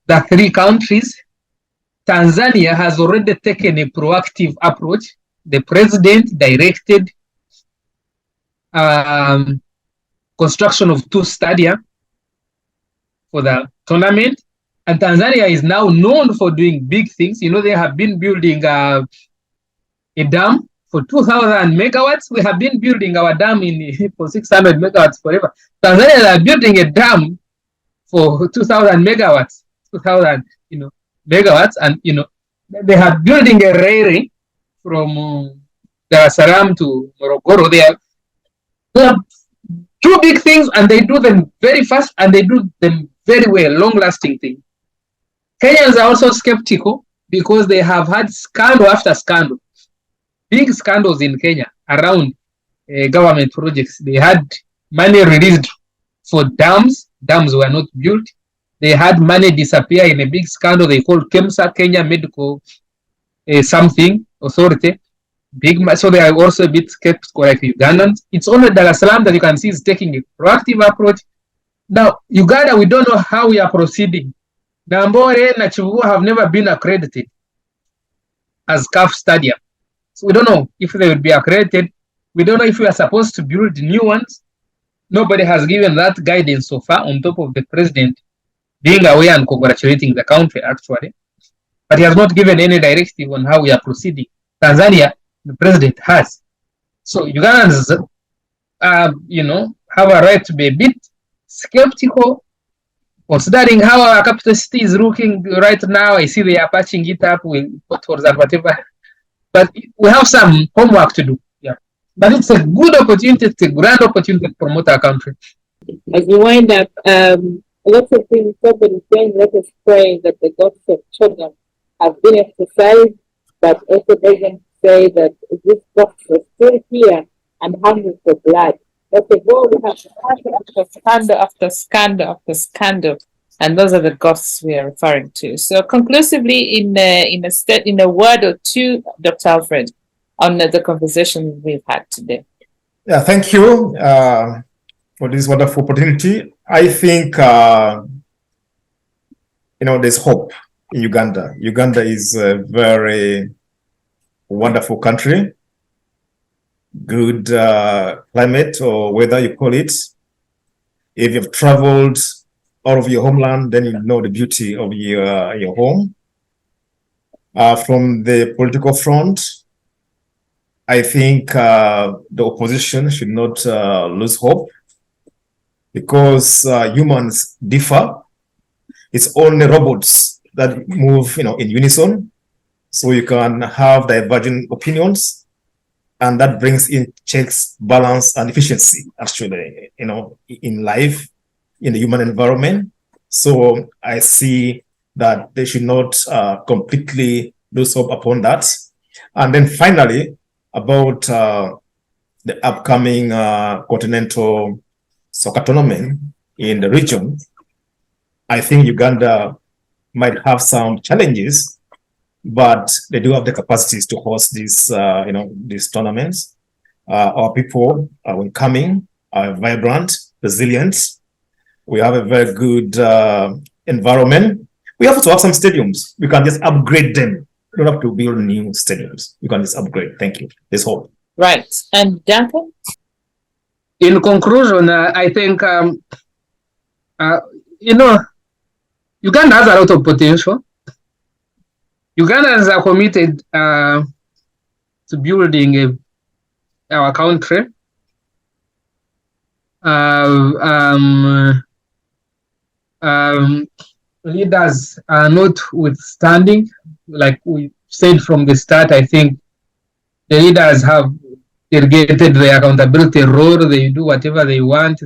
the three countries, Tanzania has already taken a proactive approach. The president directed construction of 2 stadiums for the tournament. And Tanzania is now known for doing big things. You know, they have been building a dam for 2,000 megawatts. We have been building our dam for 600 megawatts forever. Tanzania is building a dam for 2,000 megawatts, 2,000, megawatts. And, they are building a railway from Dar es Salaam to Morogoro. They have 2 big things, and they do them very fast, and they do them very well, long-lasting things. Kenyans are also skeptical because they have had scandal after scandal, big scandals in Kenya around government projects. They had money released for dams. Dams were not built. They had money disappear in a big scandal they called KEMSA, Kenya Medical something authority. So they are also a bit skeptical like Ugandans. It's only Dar es Salaam that you can see is taking a proactive approach. Now, Uganda, we don't know how we are proceeding. Nambore and Chivugo have never been accredited as CAF Stadium. So we don't know if they will be accredited. We don't know if we are supposed to build new ones. Nobody has given that guidance so far, on top of the president being aware and congratulating the country, actually. But he has not given any directive on how we are proceeding. Tanzania, the president has. So Ugandans, have a right to be a bit skeptical, considering how our capital city is looking right now. I see they are patching it up with potholes and whatever. But we have some homework to do. Yeah. But it's a good opportunity, it's a grand opportunity to promote our country. As we wind up, lots of things somebody saying, let us pray that the gods of children have been exercised, but also doesn't say that this box is still here and hungry for blood. But the goal we have scandal after scandal after scandal after scandal, and those are the ghosts we are referring to. So conclusively, in a word or two, Dr. Alfred, on the conversation we've had today. Yeah, thank you for this wonderful opportunity. I think there's hope in Uganda. Uganda is a very wonderful country. Good climate or weather, you call it. If you've traveled out of your homeland, then you know the beauty of your home. From the political front, I think the opposition should not lose hope, because humans differ. It's only robots that move, in unison. So you can have divergent opinions, and that brings in checks, balance, and efficiency, actually, in life, in the human environment. So I see that they should not completely lose hope upon that. And then finally, about the upcoming continental soccer tournament in the region, I think Uganda might have some challenges, but they do have the capacities to host these tournaments. Our people are welcoming, are vibrant, resilient. We have a very good environment. We have to have some stadiums. We can just upgrade them. We don't have to build new stadiums. We can just upgrade. Thank you. There's hope. Right. And Duncan? In conclusion, I think, Uganda has a lot of potential. Ugandans are committed to building our country. Leaders are notwithstanding, like we said from the start. I think the leaders have delegated their accountability role. They do whatever they want.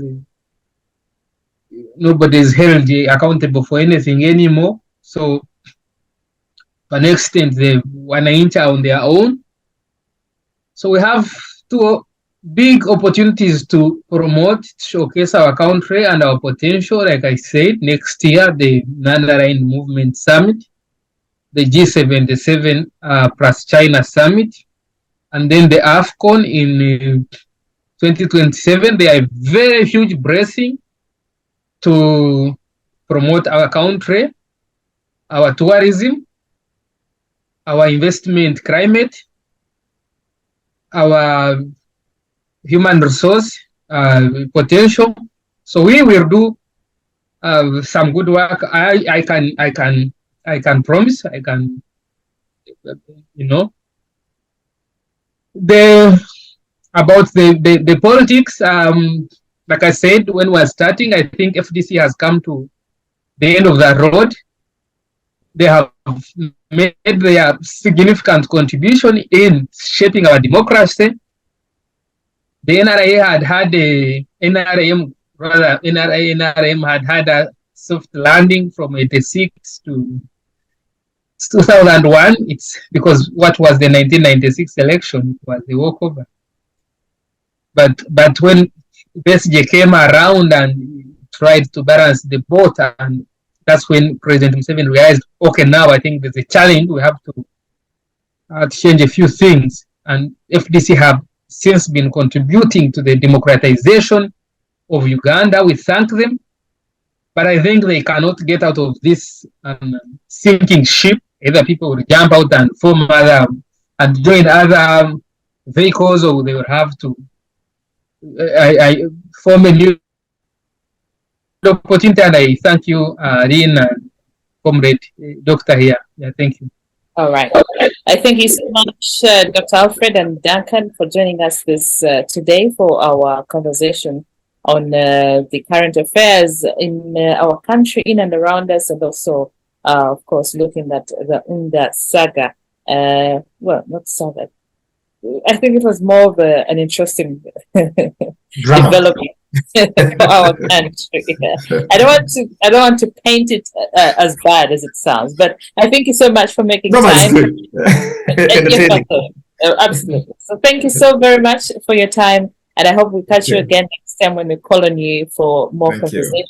Nobody is held accountable for anything anymore. So, to an extent, they want to enter on their own. So we have two big opportunities to promote, showcase our country and our potential. Like I said, next year, the Non-Aligned Movement Summit, the G77 plus China Summit, and then the AFCON in 2027. They are a very huge blessing to promote our country, our tourism, our investment climate, our human resource potential. So we will do some good work. I can promise. I can, about the politics. Like I said, when we're starting, I think FDC has come to the end of the road. They have made their significant contribution in shaping our democracy. The NRM had a soft landing from 86 to 2001. It's because what was the 1996 election was the walkover. But when BSJ came around and tried to balance the boat, and that's when President Museveni realized, okay, now I think there's a challenge. We have to change a few things. And FDC have since been contributing to the democratization of Uganda. We thank them. But I think they cannot get out of this sinking ship. Either people will jump out and form other and join other vehicles, or they will have to form a new opportunity. And I thank you, Lynn and Comrade Doctor here. Yeah, thank you. All right. I thank you so much, Dr. Alfred and Duncan, for joining us this today for our conversation on the current affairs in our country, in and around us, and also, of course, looking at the Unda saga. Well, not saga. I think it was more of an interesting development for our country. I don't want to paint it as bad as it sounds, but I thank you so much for making time. Absolutely. So thank you so very much for your time, and I hope we catch you again next time when we call on you for more conversation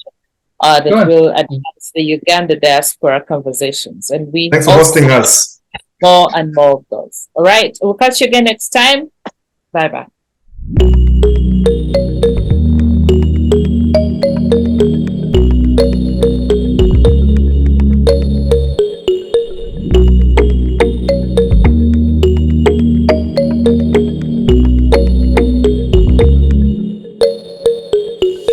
that will advance the Uganda diaspora conversations. And we thanks for hosting us. More and more of those. All right. We'll catch you again next time. Bye-bye.